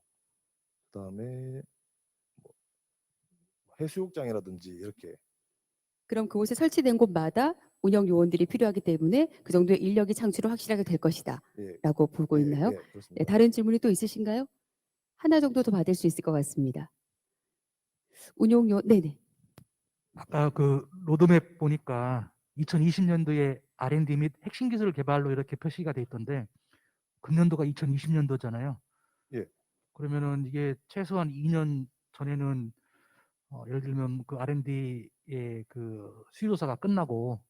그다음에 뭐 해수욕장이라든지 이렇게. 그럼 그곳에 설치된 곳마다 운영 요원들이 필요하기 때문에 그 정도의 인력이 창출은 확실하게 될 것이다 예, 라고 보고 있나요? 네, 그렇습니다. 다른 질문이 또 있으신가요? 하나 정도 더 받을 수 있을 것 같습니다. 운용 요원, 네네. 아까 그 로드맵 보니까 2020년도에 R&D 및 핵심 기술 개발로 이렇게 표시가 돼 있던데 금년도가 2020년도잖아요. 예. 그러면은 이게 최소한 2년 전에는 예를 들면 그 R&D의 그 수요조사가 끝나고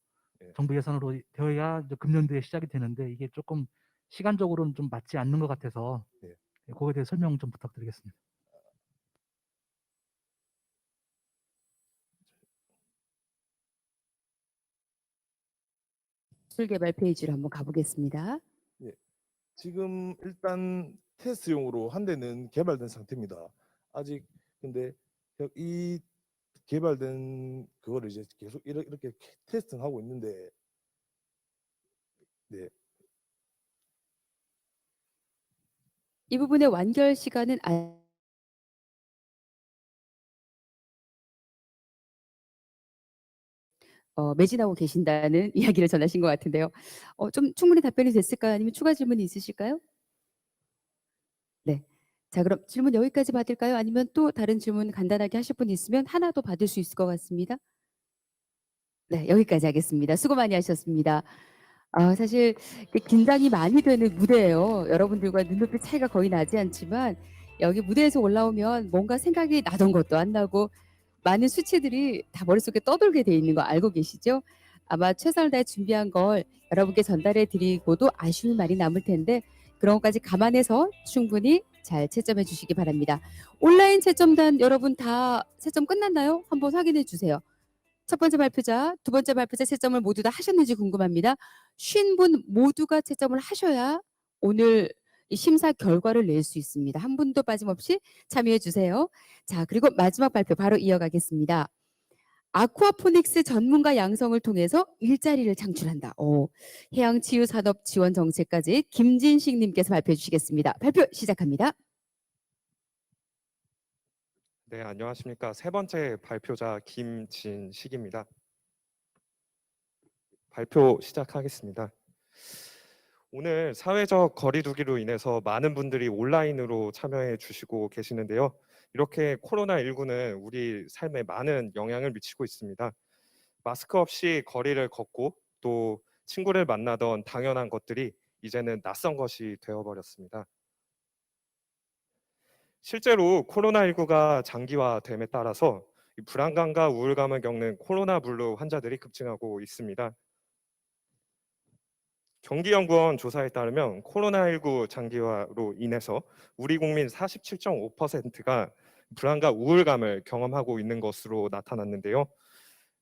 예. 정부 예산으로 되어야 이제 금년도에 시작이 되는데 이게 조금 시간적으로는 좀 맞지 않는 것 같아서 예. 그거에 대해 설명 좀 부탁드리겠습니다. 기술 개발 페이지로 한번 가보겠습니다. 지금 일단 테스트용으로 한 대는 개발된 상태입니다. 아직 근데 이 개발된 그거를 이제 계속 이렇게 테스팅하고 있는데 네. 이 부분의 완결 시간은 매진하고 계신다는 이야기를 전하신 것 같은데요. 좀 충분히 답변이 됐을까요? 아니면 추가 질문이 있으실까요? 네. 자, 그럼 질문 여기까지 받을까요? 아니면 또 다른 질문 간단하게 하실 분 있으면 하나 더 받을 수 있을 것 같습니다. 네, 여기까지 하겠습니다. 수고 많이 하셨습니다. 사실 긴장이 많이 되는 무대예요. 여러분들과 눈높이 차이가 거의 나지 않지만 여기 무대에서 올라오면 뭔가 생각이 나던 것도 안 나고 많은 수치들이 다 머릿속에 떠돌게 돼 있는 거 알고 계시죠? 아마 최선을 다해 준비한 걸 여러분께 전달해 드리고도 아쉬운 말이 남을 텐데 그런 것까지 감안해서 충분히 잘 채점해 주시기 바랍니다. 온라인 채점단 여러분 다 채점 끝났나요? 한번 확인해 주세요. 첫 번째 발표자, 두 번째 발표자 채점을 모두 다 하셨는지 궁금합니다. 50분 모두가 채점을 하셔야 오늘 이 심사 결과를 낼 수 있습니다. 한 분도 빠짐없이 참여해 주세요. 자, 그리고 마지막 발표 바로 이어가겠습니다. 아쿠아포닉스 전문가 양성을 통해서 일자리를 창출한다. 해양치유산업지원정책까지 김진식 님께서 발표해 주시겠습니다. 발표 시작합니다. 네, 안녕하십니까. 세 번째 발표자 김진식입니다. 발표 시작하겠습니다. 오늘 사회적 거리 두기로 인해서 많은 분들이 온라인으로 참여해 주시고 계시는데요. 이렇게 코로나19는 우리 삶에 많은 영향을 미치고 있습니다. 마스크 없이 거리를 걷고 또 친구를 만나던 당연한 것들이 이제는 낯선 것이 되어버렸습니다. 실제로 코로나19가 장기화됨에 따라서 이 불안감과 우울감을 겪는 코로나 블루 환자들이 급증하고 있습니다. 경기연구원 조사에 따르면 코로나19 장기화로 인해서 우리 국민 47.5%가 불안과 우울감을 경험하고 있는 것으로 나타났는데요.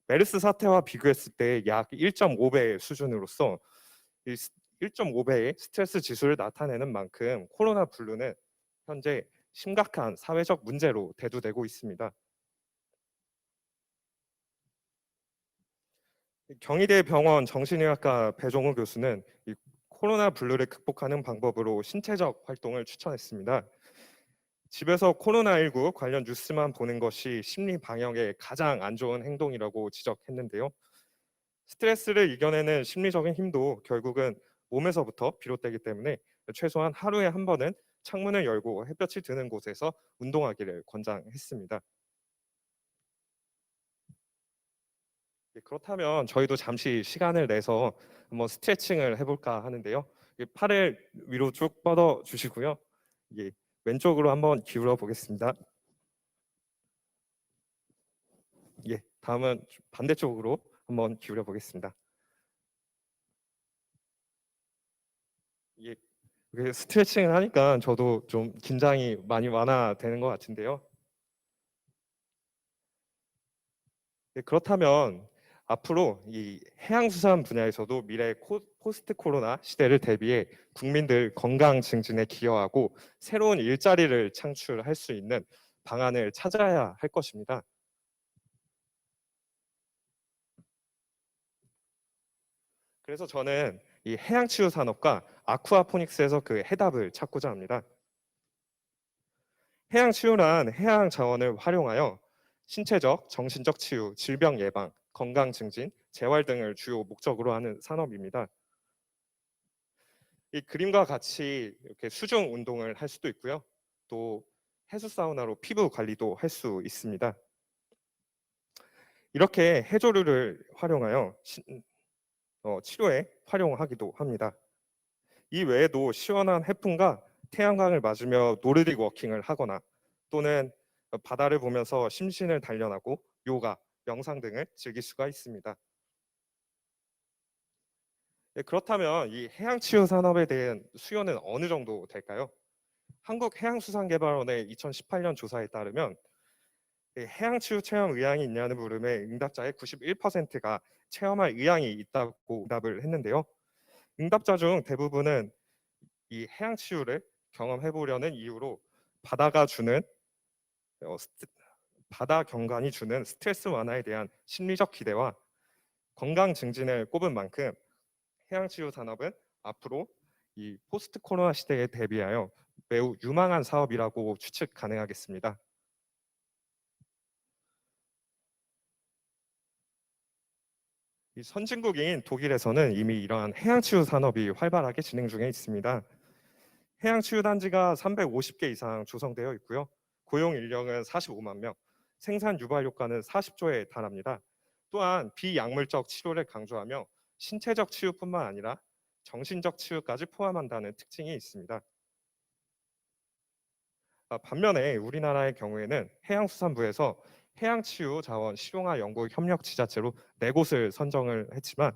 메르스 사태와 비교했을 때 약 1.5배의 수준으로서 1.5배의 스트레스 지수를 나타내는 만큼 코로나 블루는 현재 심각한 사회적 문제로 대두되고 있습니다. 경희대 병원 정신의학과 배종우 교수는 이 코로나 블루를 극복하는 방법으로 신체적 활동을 추천했습니다. 집에서 코로나19 관련 뉴스만 보는 것이 심리 방역에 가장 안 좋은 행동이라고 지적했는데요. 스트레스를 이겨내는 심리적인 힘도 결국은 몸에서부터 비롯되기 때문에 최소한 하루에 한 번은 창문을 열고 햇볕이 드는 곳에서 운동하기를 권장했습니다. 그렇다면 저희도 잠시 시간을 내서 한번 스트레칭을 해볼까 하는데요. 팔을 위로 쭉 뻗어 주시고요. 왼쪽으로 한번 기울어 보겠습니다. 다음은 반대쪽으로 한번 기울여 보겠습니다. 스트레칭을 하니까 저도 좀 긴장이 많이 완화되는 것 같은데요. 그렇다면 앞으로 이 해양수산 분야에서도 미래 포스트 코로나 시대를 대비해 국민들 건강 증진에 기여하고 새로운 일자리를 창출할 수 있는 방안을 찾아야 할 것입니다. 그래서 저는 이 해양치유 산업과 아쿠아포닉스에서 그 해답을 찾고자 합니다. 해양치유란 해양 자원을 활용하여 신체적, 정신적 치유, 질병 예방, 건강 증진, 재활 등을 주요 목적으로 하는 산업입니다. 이 그림과 같이 이렇게 수중 운동을 할 수도 있고요. 또 해수 사우나로 피부 관리도 할 수 있습니다. 이렇게 해조류를 활용하여 치료에 활용하기도 합니다. 이 외에도 시원한 해풍과 태양광을 맞으며 노르딕 워킹을 하거나 또는 바다를 보면서 심신을 단련하고 요가, 명상 등을 즐길 수가 있습니다. 네, 그렇다면 이 해양치유 산업에 대한 수요는 어느 정도 될까요? 한국해양수산개발원의 2018년 조사에 따르면 해양치유 체험 의향이 있냐는 물음에 응답자의 91%가 체험할 의향이 있다고 응답을 했는데요. 응답자 중 대부분은 이 해양치유를 경험해 보려는 이유로 바다가 주는 바다 경관이 주는 스트레스 완화에 대한 심리적 기대와 건강 증진을 꼽은 만큼 해양치유 산업은 앞으로 이 포스트 코로나 시대에 대비하여 매우 유망한 사업이라고 추측 가능하겠습니다. 이 선진국인 독일에서는 이미 이러한 해양치유 산업이 활발하게 진행 중에 있습니다. 해양치유단지가 350개 이상 조성되어 있고요. 고용 인력은 45만 명, 생산 유발 효과는 40조에 달합니다. 또한 비약물적 치료를 강조하며 신체적 치유뿐만 아니라 정신적 치유까지 포함한다는 특징이 있습니다. 반면에 우리나라의 경우에는 해양수산부에서 해양치유 자원 실용화 연구 협력 지자체로 4곳을 선정을 했지만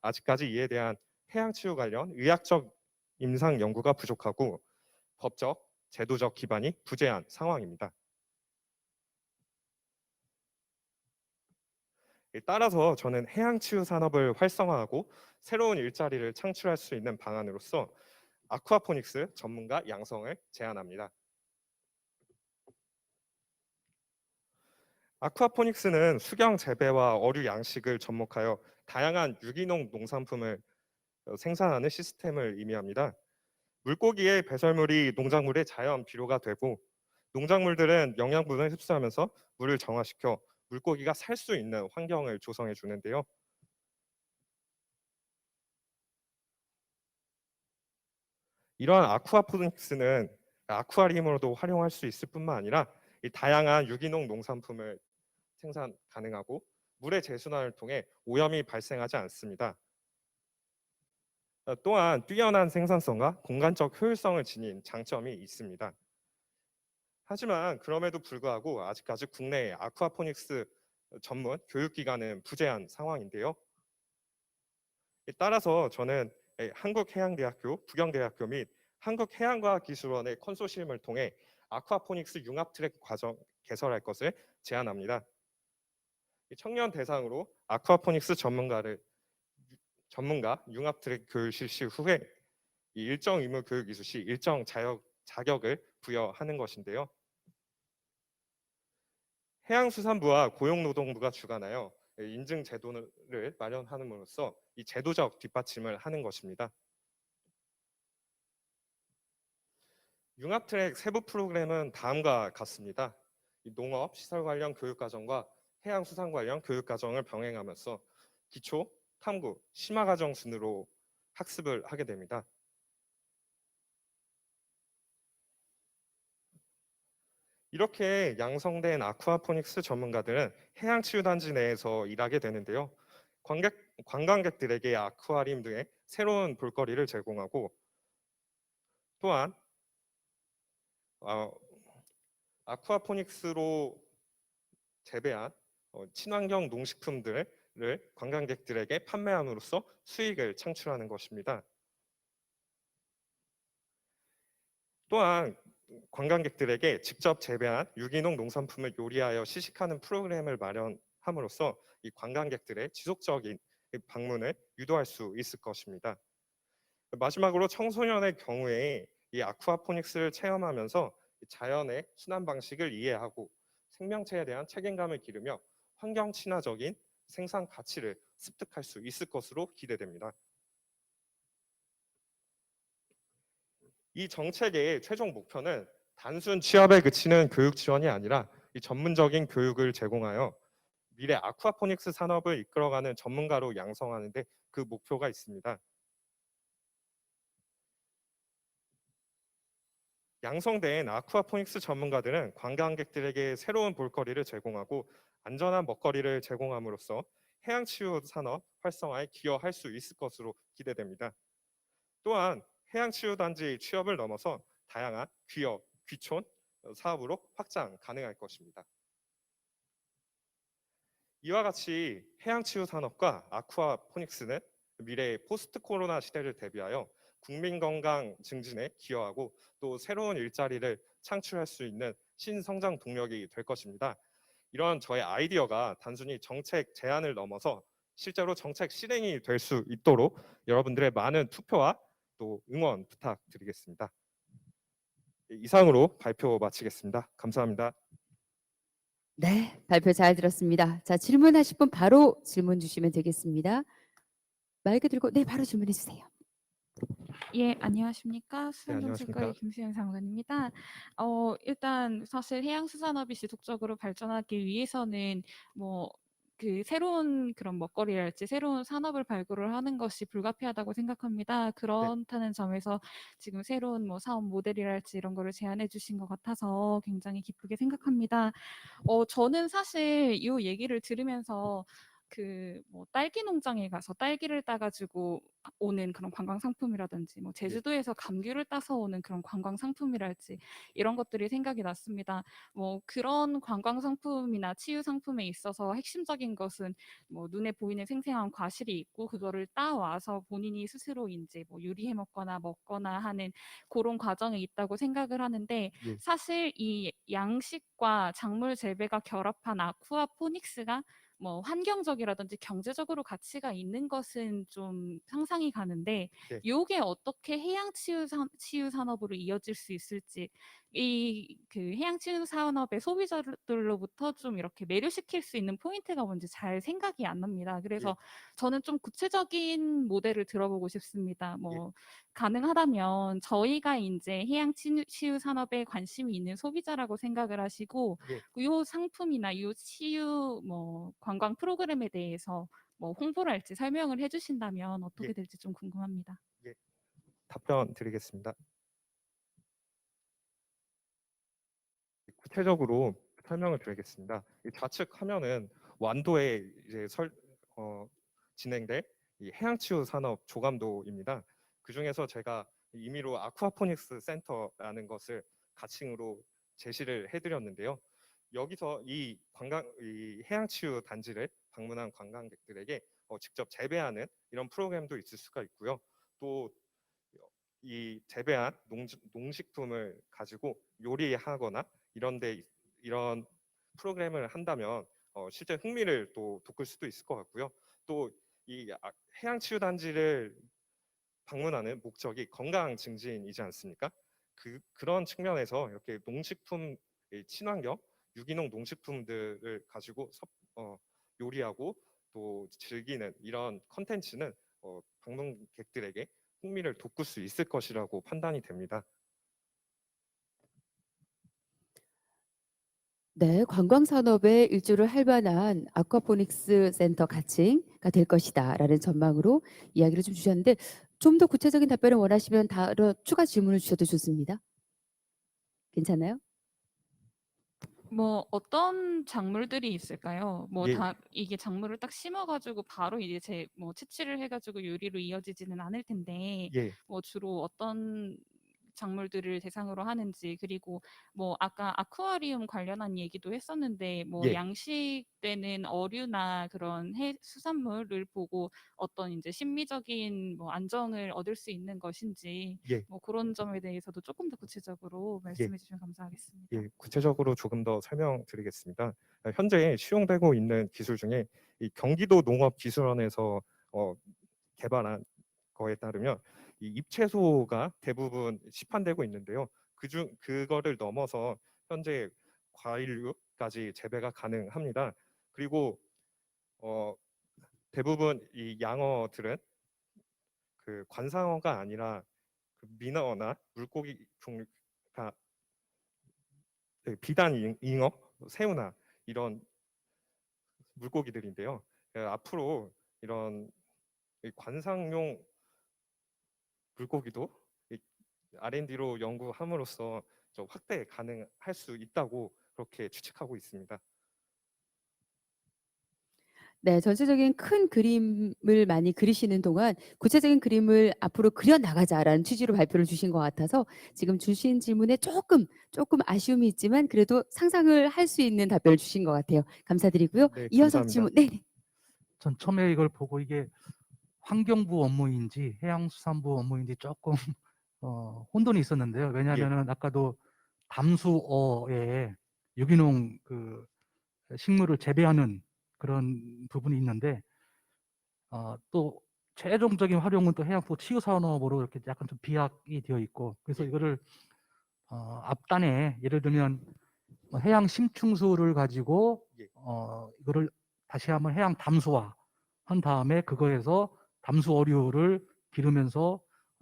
아직까지 이에 대한 해양치유 관련 의학적 임상 연구가 부족하고 법적, 제도적 기반이 부재한 상황입니다. 따라서 저는 해양치유 산업을 활성화하고 새로운 일자리를 창출할 수 있는 방안으로서 아쿠아포닉스 전문가 양성을 제안합니다. 아쿠아포닉스는 수경 재배와 어류 양식을 접목하여 다양한 유기농 농산품을 생산하는 시스템을 의미합니다. 물고기의 배설물이 농작물의 자연 비료가 되고 농작물들은 영양분을 흡수하면서 물을 정화시켜 물고기가 살 수 있는 환경을 조성해 주는데요. 이러한 아쿠아포닉스는 아쿠아리움으로도 활용할 수 있을 뿐만 아니라 이 다양한 유기농 농산품을 생산 가능하고 물의 재순환을 통해 오염이 발생하지 않습니다. 또한 뛰어난 생산성과 공간적 효율성을 지닌 장점이 있습니다. 하지만 그럼에도 불구하고 아직까지 국내 아쿠아포닉스 전문 교육기관은 부재한 상황인데요. 따라서 저는 한국해양대학교, 부경대학교 및 한국해양과학기술원의 컨소시엄을 통해 아쿠아포닉스 융합 트랙 과정 개설할 것을 제안합니다. 청년 대상으로 아쿠아포닉스 전문가 융합 트랙 교육 실시 후에 일정 의무 교육 이수 시 일정 자격을 부여하는 것인데요. 해양수산부와 고용노동부가 주관하여 인증 제도를 마련함으로써 이 제도적 뒷받침을 하는 것입니다. 융합 트랙 세부 프로그램은 다음과 같습니다. 농업, 시설 관련 교육과정과 해양수산 관련 교육과정을 병행하면서 기초, 탐구, 심화과정 순으로 학습을 하게 됩니다. 이렇게 양성된 아쿠아포닉스 전문가들은 해양치유단지 내에서 일하게 되는데요. 관광객들에게 아쿠아리움 등의 새로운 볼거리를 제공하고 또한 아쿠아포닉스로 재배한 친환경 농식품들을 관광객들에게 판매함으로써 수익을 창출하는 것입니다. 또한 관광객들에게 직접 재배한 유기농 농산품을 요리하여 시식하는 프로그램을 마련함으로써 이 관광객들의 지속적인 방문을 유도할 수 있을 것입니다. 마지막으로 청소년의 경우에 이 아쿠아포닉스를 체험하면서 자연의 순환 방식을 이해하고 생명체에 대한 책임감을 기르며 환경 친화적인 생산 가치를 습득할 수 있을 것으로 기대됩니다. 이 정책의 최종 목표는 단순 취업에 그치는 교육 지원이 아니라 이 전문적인 교육을 제공하여 미래 아쿠아포닉스 산업을 이끌어가는 전문가로 양성하는 데 그 목표가 있습니다. 양성된 아쿠아포닉스 전문가들은 관광객들에게 새로운 볼거리를 제공하고 안전한 먹거리를 제공함으로써 해양치유 산업 활성화에 기여할 수 있을 것으로 기대됩니다. 또한 해양치유단지 취업을 넘어서 다양한 귀업, 귀촌 사업으로 확장 가능할 것입니다. 이와 같이 해양치유 산업과 아쿠아포닉스는 미래의 포스트 코로나 시대를 대비하여 국민 건강 증진에 기여하고 또 새로운 일자리를 창출할 수 있는 신성장 동력이 될 것입니다. 이런 저의 아이디어가 단순히 정책 제안을 넘어서 실제로 정책 실행이 될 수 있도록 여러분들의 많은 투표와 또 응원 부탁드리겠습니다. 이상으로 발표 마치겠습니다. 감사합니다. 네, 발표 잘 들었습니다. 자, 질문하실 분 바로 질문 주시면 되겠습니다. 마이크 들고 네, 바로 질문해 주세요. 예, 안녕하십니까. 네, 안녕하십니까. 수산정책과의 김수현 사무관입니다. 일단 사실 해양수산업이 지속적으로 발전하기 위해서는 뭐 그 새로운 그런 먹거리랄지 새로운 산업을 발굴을 하는 것이 불가피하다고 생각합니다. 그렇다는 점에서 지금 새로운 뭐 사업 모델이랄지 이런 거를 제안해 주신 것 같아서 굉장히 기쁘게 생각합니다. 저는 사실 이 얘기를 들으면서 그 뭐 딸기 농장에 가서 딸기를 따 가지고 오는 그런 관광 상품이라든지 뭐 제주도에서 감귤을 따서 오는 그런 관광 상품이랄지 이런 것들이 생각이 났습니다. 뭐 그런 관광 상품이나 치유 상품에 있어서 핵심적인 것은 뭐 눈에 보이는 생생한 과실이 있고 그거를 따와서 본인이 스스로 인제 뭐 요리해 먹거나 하는 고런 과정이 있다고 생각을 하는데 예. 사실 이 양식과 작물 재배가 결합한 아쿠아포닉스가 뭐 환경적이라든지 경제적으로 가치가 있는 것은 좀 상상이 가는데 네. 요게 어떻게 해양 치유 산업으로 이어질 수 있을지 이 그 해양 치유 산업의 소비자들로부터 좀 이렇게 매료시킬 수 있는 포인트가 뭔지 잘 생각이 안 납니다. 그래서 저는 좀 구체적인 모델을 들어보고 싶습니다. 뭐 가능하다면 저희가 인제 해양 치유 산업에 관심이 있는 소비자라고 생각을 하시고 예. 요 상품이나 요 치유 뭐 관광 프로그램에 대해서 뭐 홍보를 할지 설명을 해 주신다면 어떻게 예. 될지 좀 궁금합니다. 답변 드리겠습니다. 구체적으로 설명을 드리겠습니다. 이 좌측 화면은 완도에 이제 진행될 이 해양치유 산업 조감도입니다. 그 중에서 제가 임의로 아쿠아포닉스 센터라는 것을 가칭으로 제시를 해드렸는데요. 여기서 이 해양치유 단지를 방문한 관광객들에게 직접 재배하는 이런 프로그램도 있을 수가 있고요. 또 이 재배한 농식품을 가지고 요리하거나 이런 프로그램을 한다면 실제 흥미를 또 돋굴 수도 있을 것 같고요. 또 이 해양치유 단지를 방문하는 목적이 건강 증진이지 않습니까? 그런 측면에서 이렇게 농식품 친환경 유기농 농식품들을 가지고 요리하고 또 즐기는 이런 컨텐츠는 방문객들에게 흥미를 돋굴 수 있을 것이라고 판단이 됩니다. 네, 관광 산업에 일조를 할 만한 아쿠아포닉스 센터 가칭가 될 것이다라는 전망으로 이야기를 좀 주셨는데 좀 더 구체적인 답변을 원하시면 다른 추가 질문을 주셔도 좋습니다. 괜찮아요? 뭐 어떤 작물들이 있을까요? 뭐 예. 다 이게 작물을 딱 심어 가지고 바로 이제 뭐 채취를 해 가지고 요리로 이어지지는 않을 텐데 예. 뭐 주로 어떤 작물들을 대상으로 하는지 그리고 뭐 아까 아쿠아리움 관련한 얘기도 했었는데 뭐 예. 양식되는 어류나 그런 수산물을 보고 어떤 인제 심미적인 뭐 안정을 얻을 수 있는 것인지 예. 뭐 고런 점에 대해서도 쪼끔 더 구체적으로 말씀해 주시면 감사하겠습니다. 예, 구체적으로 조금 더 설명드리겠습니다. 현재 시용되고 있는 기술 중에 이 경기도 농업기술원에서 개발한 거에 따르면 이 잎채소가 대부분 시판되고 있는데요. 그거를 넘어서 현재 과일류까지 재배가 가능합니다. 그리고 대부분 이 양어들은 그 관상어가 아니라 그 민어나 물고기 종류가 비단 잉어, 새우나 이런 물고기들인데요. 앞으로 이런 관상용 물고기도 R&D로 연구함으로써 좀 확대 가능할 수 있다고 그렇게 추측하고 있습니다. 네, 전체적인 큰 그림을 많이 그리시는 동안 구체적인 그림을 앞으로 그려 나가자라는 취지로 발표를 주신 것 같아서 지금 주신 질문에 조금 아쉬움이 있지만 그래도 상상을 할 수 있는 답변을 주신 것 같아요. 감사드리고요. 네, 이어서 감사합니다. 질문. 네. 전 처음에 이걸 보고 이게 환경부 업무인지 해양수산부 업무인지 조금 혼돈이 있었는데요. 왜냐하면은 아까도 담수어에 유기농 그 식물을 재배하는 그런 부분이 있는데 또 최종적인 활용은 또 해양포 치유산업으로 이렇게 약간 좀 비약이 되어 있고 그래서 이거를 앞단에 예를 들면 해양 심층수를 가지고 이거를 다시 한번 해양 담수화 한 다음에 그거에서 담수 어류를 기르면서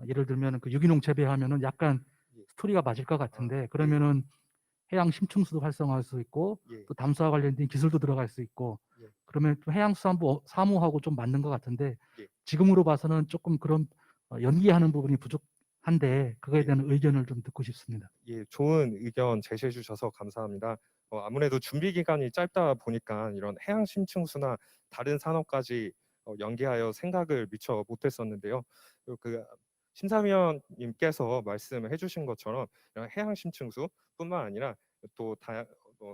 예를 들면 그 유기농 재배하면은 약간 스토리가 맞을 것 같은데 그러면은 해양 심층수도 활성화할 수 있고 또 담수와 관련된 기술도 들어갈 수 있고 그러면 또 해양수산부 사무하고 좀 맞는 것 같은데 지금으로 봐서는 조금 그런 연기하는 부분이 부족한데 그거에 대한 의견을 좀 듣고 싶습니다. 예, 좋은 의견 제시해 주셔서 감사합니다. 아무래도 준비 기간이 짧다 보니까 이런 해양 심층수나 다른 산업까지 연계하여 생각을 미처 못했었는데요. 그 심사위원님께서 말씀해 주신 것처럼 이런 해양 심층수뿐만 아니라 또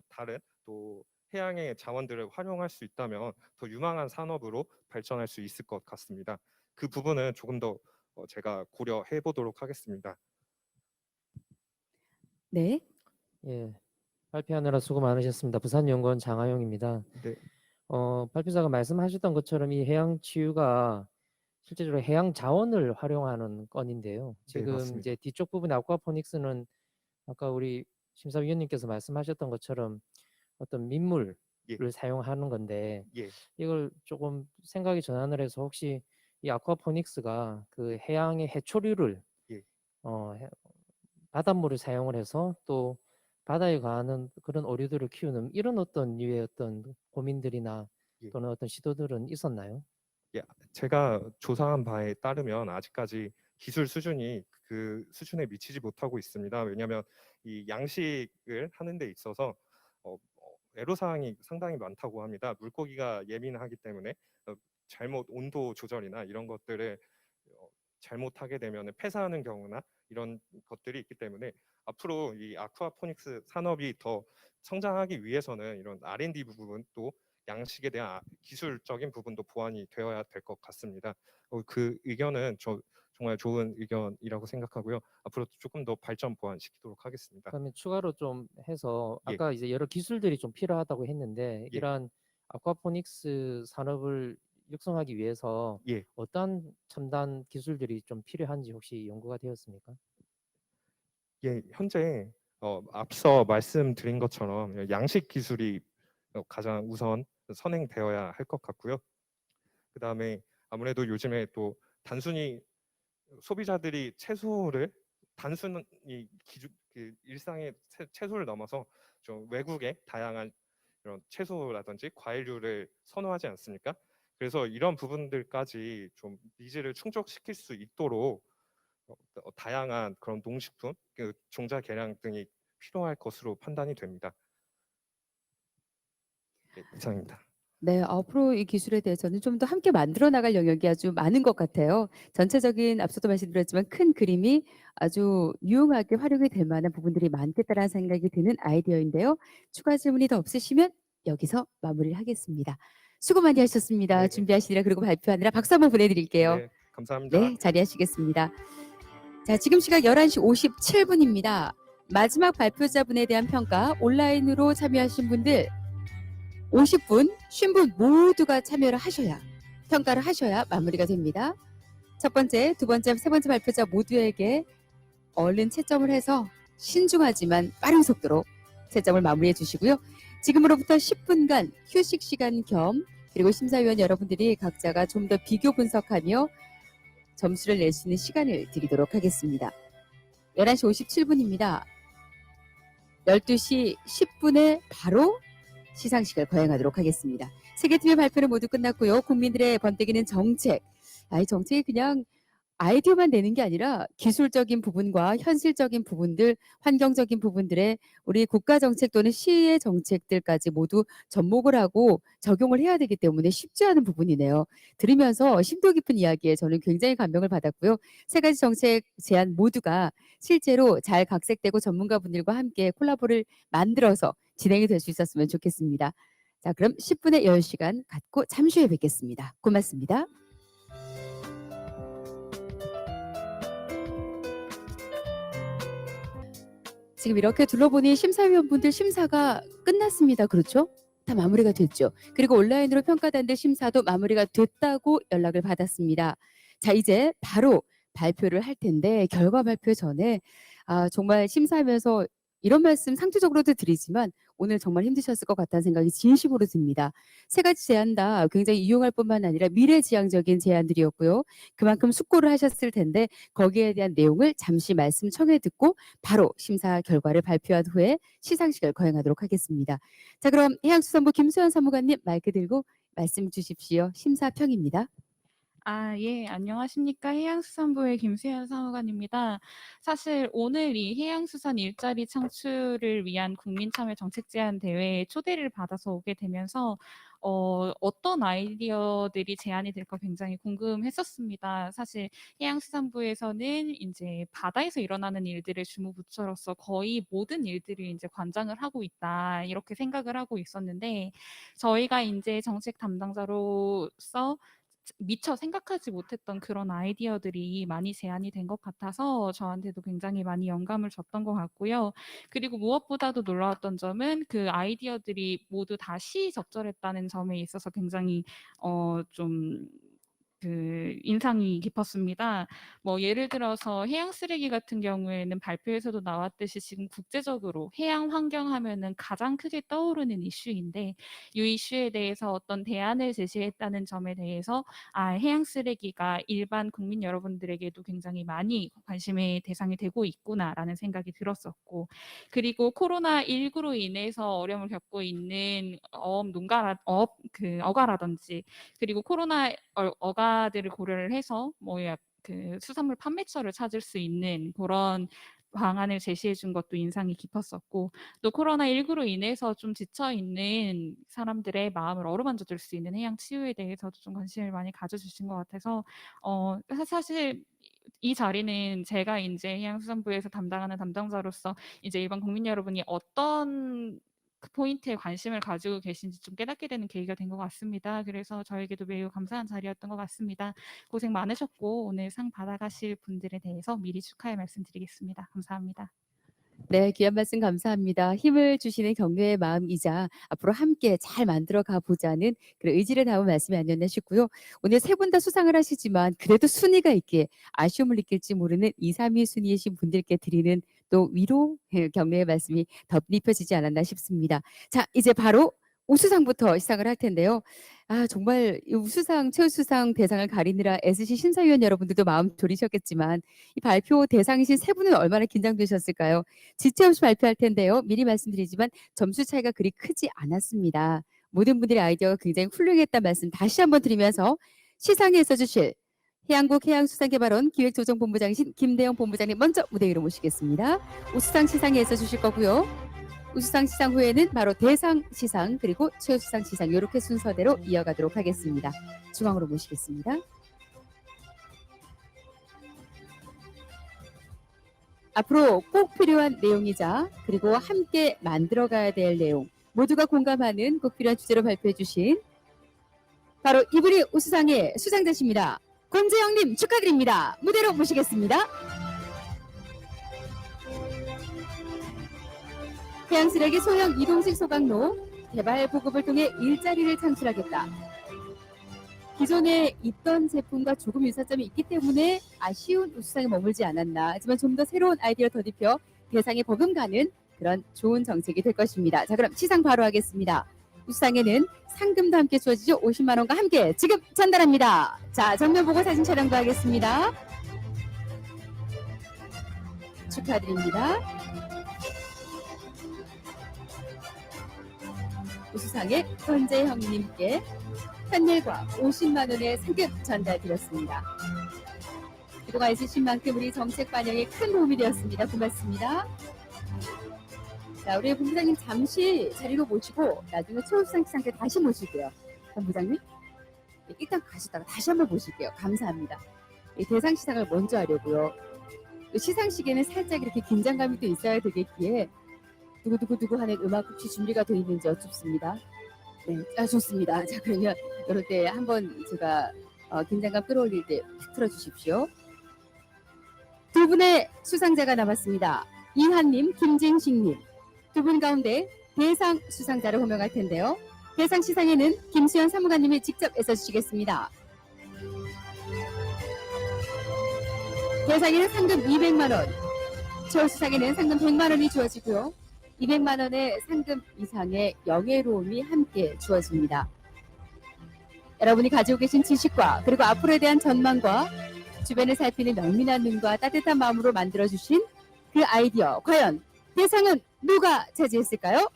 다른 또 해양의 자원들을 활용할 수 있다면 더 유망한 산업으로 발전할 수 있을 것 같습니다. 그 부분은 조금 더 제가 고려해 보도록 하겠습니다. 네. 예, 발표하느라 수고 많으셨습니다. 부산연구원 장하용입니다. 네. 발표자가 말씀하셨던 것처럼 이 해양 치유가 실제적으로 해양 자원을 활용하는 건인데요. 지금 맞습니다. 이제 뒤쪽 부분 아쿠아포닉스는 아까 우리 심사위원님께서 말씀하셨던 것처럼 어떤 민물을 사용하는 건데 예. 이걸 조금 생각이 전환을 해서 혹시 이 아쿠아포닉스가 그 해양의 해초류를 바닷물을 사용을 해서 또 바다에 가는 그런 어류들을 키우는 이런 어떤 류의 어떤 고민들이나 또는 어떤 시도들은 있었나요? 예, 제가 조사한 바에 따르면 아직까지 기술 수준이 그 수준에 미치지 못하고 있습니다. 왜냐하면 이 양식을 하는 데 있어서 애로사항이 상당히 많다고 합니다. 물고기가 예민하기 때문에 잘못 온도 조절이나 이런 것들을 잘못하게 되면 폐사하는 경우나 이런 것들이 있기 때문에 앞으로 이 아쿠아포닉스 산업이 더 성장하기 위해서는 이런 R&D 부분 또 양식에 대한 기술적인 부분도 보완이 되어야 될 것 같습니다. 그 의견은 정말 좋은 의견이라고 생각하고요. 앞으로 조금 더 발전 보완시키도록 하겠습니다. 그러면 추가로 좀 해서 예. 아까 이제 여러 기술들이 좀 필요하다고 했는데 이러한 아쿠아포닉스 산업을 육성하기 위해서 어떤 첨단 기술들이 좀 필요한지 혹시 연구가 되었습니까? 예, 현재 앞서 말씀드린 것처럼 양식 기술이 가장 우선 선행되어야 할 것 같고요. 그 다음에 아무래도 요즘에 또 단순히 소비자들이 채소를 단순히 그 일상의 채소를 넘어서 좀 외국의 다양한 이런 채소라든지 과일류를 선호하지 않습니까? 그래서 이런 부분들까지 좀 니즈를 충족시킬 수 있도록 다양한 그런 농식품, 그 종자 개량 등이 필요할 것으로 판단이 됩니다. 네, 이상입니다. 네, 앞으로 이 기술에 대해서는 좀 더 함께 만들어 나갈 영역이 아주 많은 것 같아요. 전체적인 앞서도 말씀드렸지만 큰 그림이 아주 유용하게 활용이 될 만한 부분들이 많겠다라는 생각이 드는 아이디어인데요. 추가 질문이 더 없으시면 여기서 마무리를 하겠습니다. 수고 많이 하셨습니다. 네. 준비하시느라 그리고 발표하느라 박수 한번 보내드릴게요. 네, 감사합니다. 네, 자리하시겠습니다. 자, 지금 시각 11시 57분입니다. 마지막 발표자분에 대한 평가 온라인으로 참여하신 분들 50분, 50분 모두가 참여를 하셔야 평가를 하셔야 마무리가 됩니다. 첫 번째, 두 번째, 세 번째 발표자 모두에게 얼른 채점을 해서 신중하지만 빠른 속도로 채점을 마무리해 주시고요. 지금으로부터 10분간 휴식 시간 겸 그리고 심사위원 여러분들이 각자가 좀 더 비교 분석하며 점수를 낼 수 있는 시간을 드리도록 하겠습니다. 11시 57분입니다. 12시 10분에 바로 시상식을 거행하도록 하겠습니다. 세 개 팀의 발표는 모두 끝났고요. 국민들의 번뜩이는 정책. 이 정책이 그냥 아이디어만 내는 게 아니라 기술적인 부분과 현실적인 부분들, 환경적인 부분들에 우리 국가 정책 또는 시의 정책들까지 모두 접목을 하고 적용을 해야 되기 때문에 쉽지 않은 부분이네요. 들으면서 심도 깊은 이야기에 저는 굉장히 감명을 받았고요. 세 가지 정책 제안 모두가 실제로 잘 각색되고 전문가분들과 함께 콜라보를 만들어서 진행이 될 수 있었으면 좋겠습니다. 자, 그럼 10분의 여유 시간 갖고 잠시 후에 뵙겠습니다. 고맙습니다. 지금 이렇게 둘러보니 심사위원분들 심사가 끝났습니다. 그렇죠? 다 마무리가 됐죠. 그리고 온라인으로 평가단들 심사도 마무리가 됐다고 연락을 받았습니다. 자, 이제 바로 발표를 할 텐데 결과 발표 전에 정말 심사하면서 이런 말씀 상투적으로도 드리지만 오늘 정말 힘드셨을 것 같다는 생각이 진심으로 듭니다. 세 가지 제안 다 굉장히 유용할 뿐만 아니라 미래지향적인 제안들이었고요. 그만큼 숙고를 하셨을 텐데 거기에 대한 내용을 잠시 말씀 청해 듣고 바로 심사 결과를 발표한 후에 시상식을 거행하도록 하겠습니다. 자, 그럼 해양수산부 김수현 사무관님 마이크 들고 말씀 주십시오. 심사평입니다. 예, 안녕하십니까. 해양수산부의 김수현 사무관입니다. 사실 오늘 이 해양수산 일자리 창출을 위한 국민참여 정책제안 대회에 초대를 받아서 오게 되면서 어떤 아이디어들이 제안이 될까 굉장히 궁금했었습니다. 사실 해양수산부에서는 이제 바다에서 일어나는 일들을 주무부처로서 거의 모든 일들을 이제 관장을 하고 있다 이렇게 생각을 하고 있었는데 저희가 이제 정책 담당자로서 미처 생각하지 못했던 그런 아이디어들이 많이 제안이 된 것 같아서 저한테도 굉장히 많이 영감을 줬던 것 같고요. 그리고 무엇보다도 놀라웠던 점은 그 아이디어들이 모두 다 시적절했다는 점에 있어서 굉장히 좀 인상이 깊었습니다. 뭐 예를 들어서 해양 쓰레기 같은 경우에는 발표에서도 나왔듯이 지금 국제적으로 해양 환경 하면은 가장 크게 떠오르는 이슈인데 이 이슈에 대해서 어떤 대안을 제시했다는 점에 대해서 해양 쓰레기가 일반 국민 여러분들에게도 굉장히 많이 관심의 대상이 되고 있구나라는 생각이 들었었고 그리고 코로나19로 인해서 어려움을 겪고 있는 어가라든지 그리고 코로나 어가들을 고려를 해서 그 수산물 판매처를 찾을 수 있는 그런 방안을 제시해 준 것도 인상이 깊었었고 또 코로나19로 인해서 좀 지쳐 있는 사람들의 마음을 어루만져 줄 수 있는 해양 치유에 대해서도 좀 관심을 많이 가져주신 것 같아서 사실 이 자리는 제가 이제 해양수산부에서 담당하는 담당자로서 이제 일반 국민 여러분이 어떤 그 포인트에 관심을 가지고 계신지 좀 깨닫게 되는 계기가 된 것 같습니다. 그래서 저에게도 매우 감사한 자리였던 것 같습니다. 고생 많으셨고 오늘 상 받아가실 분들에 대해서 미리 축하의 말씀드리겠습니다. 감사합니다. 네, 귀한 말씀 감사합니다. 힘을 주시는 격려의 마음이자 앞으로 함께 잘 만들어 가보자는 그런 의지를 담은 말씀이 아니었나 싶고요. 오늘 세 분 다 수상을 하시지만 그래도 순위가 있기에 아쉬움을 느낄지 모르는 2, 3위 순위이신 분들께 드리는 또 위로 격려의 말씀이 덧입혀지지 않았나 싶습니다. 자, 이제 바로 우수상부터 시작을 할 텐데요. 정말 이 우수상, 최우수상 대상을 가리느라 애쓰신 심사위원 여러분들도 마음 졸이셨겠지만 이 발표 대상이신 세 분은 얼마나 긴장되셨을까요? 지체 없이 발표할 텐데요. 미리 말씀드리지만 점수 차이가 그리 크지 않았습니다. 모든 분들의 아이디어가 굉장히 훌륭했다는 말씀 다시 한번 드리면서 시상에 있어주실 해양국 해양수산개발원 기획조정본부장이신 김대영 본부장님 먼저 무대 위로 모시겠습니다. 우수상 시상에 있어주실 거고요. 우수상 시상 후에는 바로 대상 시상 그리고 최우수상 시상 이렇게 순서대로 이어가도록 하겠습니다. 중앙으로 모시겠습니다. 앞으로 꼭 필요한 내용이자 그리고 함께 만들어가야 될 내용 모두가 공감하는 꼭 필요한 주제로 발표해 주신 바로 이분이 우수상의 수상자십니다. 권재영님 축하드립니다. 무대로 모시겠습니다. 해양쓰레기 소형 이동식 소각로 개발 보급을 통해 일자리를 창출하겠다. 기존에 있던 제품과 조금 유사점이 있기 때문에 아쉬운 우수상에 머물지 않았나. 하지만 좀 더 새로운 아이디어를 더입혀 대상에 버금가는 그런 좋은 정책이 될 것입니다. 자, 그럼 시상 바로 하겠습니다. 우수상에는 상금도 함께 주어지죠. 50만 원과 함께 지금 전달합니다. 자, 정면 보고 사진 촬영도 하겠습니다. 축하드립니다. 우수상의 권재형님께 현일과 50만 원의 상금 전달드렸습니다. 그동안 해주신 만큼 우리 정책 반영에 큰 도움이 되었습니다. 고맙습니다. 자, 우리 본부장님 잠시 자리로 모시고 나중에 최우수상 시상대 다시 모실게요. 본부장님. 일단 가시다가 다시 한번 모실게요. 감사합니다. 이 대상 시상을 먼저 하려고요. 또 시상식에는 살짝 이렇게 긴장감이 또 있어야 되겠기에 두구두구두구 하는 음악 혹시 준비가 되어 있는지 여쭙습니다. 네, 좋습니다. 자, 그러면 이럴 때 한번 제가 긴장감 끌어올릴 때 틀어주십시오. 두 분의 수상자가 남았습니다. 이한님, 김진식님. 두 분 가운데 대상 수상자를 호명할 텐데요. 대상 시상에는 김수현 사무관님이 직접 애써주시겠습니다. 대상에는 상금 200만 원, 최우수상에는 상금 100만 원이 주어지고요. 200만 원의 상금 이상의 영예로움이 함께 주어집니다. 여러분이 가지고 계신 지식과 그리고 앞으로에 대한 전망과 주변을 살피는 면밀한 눈과 따뜻한 마음으로 만들어주신 그 아이디어, 과연 대상은 누가 차지했을까요?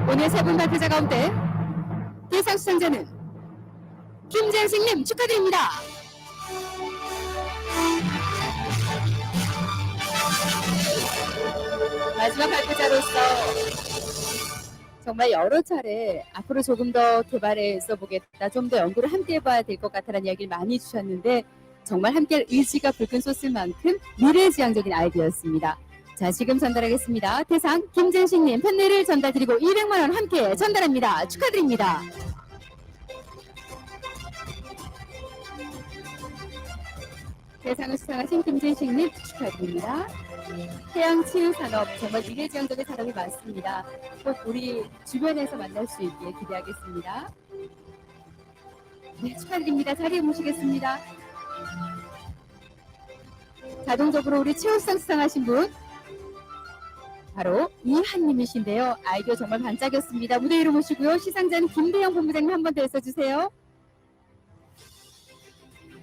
오늘 세 분 발표자 가운데 대상 수상자는 김재식님 축하드립니다. 마지막 발표자로서 정말 여러 차례 앞으로 조금 더 개발해서 보겠다, 좀 더 연구를 함께 해봐야 될 것 같다는 이야기를 많이 주셨는데 정말 함께할 의지가 불끈 솟을 만큼 미래지향적인 아이디어였습니다. 자, 지금 전달하겠습니다. 대상 김재식님 펜네를 전달드리고 200만 원 함께 전달합니다. 축하드립니다. 대상을 수상하신 김재식님 축하드립니다. 해양치유산업 정말 미래지향적인 산업이 많습니다. 꼭 우리 주변에서 만날 수 있게 기대하겠습니다. 네, 축하드립니다. 자리에 모시겠습니다. 자동적으로 우리 최우수상 수상하신 분 바로 이한님이신데요. 아이디어 정말 반짝였습니다. 무대 위로 모시고요. 시상자는 김대영 본부장님 한 번 더 해주세요.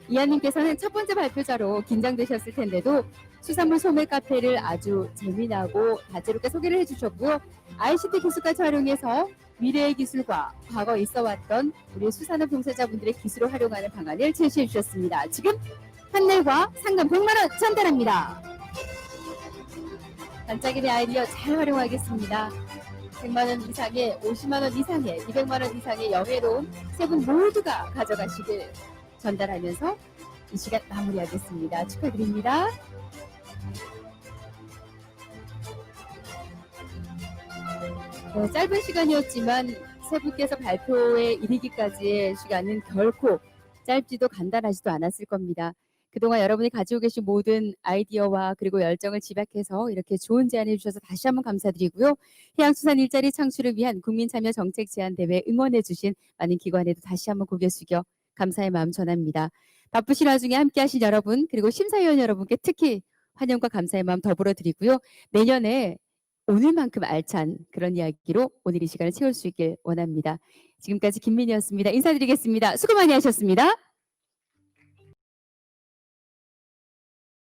이한님께서는 첫 번째 발표자로 긴장되셨을 텐데도 수산물 소매 카페를 아주 재미나고 다채롭게 소개를 해주셨고요. ICT 기술까지 활용해서 미래의 기술과 과거 있어왔던 우리 수산업 종사자분들의 기술을 활용하는 방안을 제시해 주셨습니다. 지금 판넬과 상금 100만 원 전달합니다. 반짝이는 아이디어 잘 활용하겠습니다. 100만 원 이상의, 50만 원 이상의, 200만 원 이상의 영예로움 세 분 모두가 가져가시길 전달하면서 이 시간 마무리하겠습니다. 축하드립니다. 네, 짧은 시간이었지만 세 분께서 발표에 이르기까지의 시간은 결코 짧지도 간단하지도 않았을 겁니다. 그동안 여러분이 가지고 계신 모든 아이디어와 그리고 열정을 집약해서 이렇게 좋은 제안해 주셔서 다시 한번 감사드리고요. 해양수산 일자리 창출을 위한 국민참여정책제안대회 응원해 주신 많은 기관에도 다시 한번 고개 숙여 감사의 마음 전합니다. 바쁘신 와중에 함께하신 여러분 그리고 심사위원 여러분께 특히 환영과 감사의 마음 더불어 드리고요. 내년에 오늘만큼 알찬 그런 이야기로 오늘 이 시간을 채울 수 있길 원합니다. 지금까지 김민희였습니다. 인사드리겠습니다. 수고 많이 하셨습니다.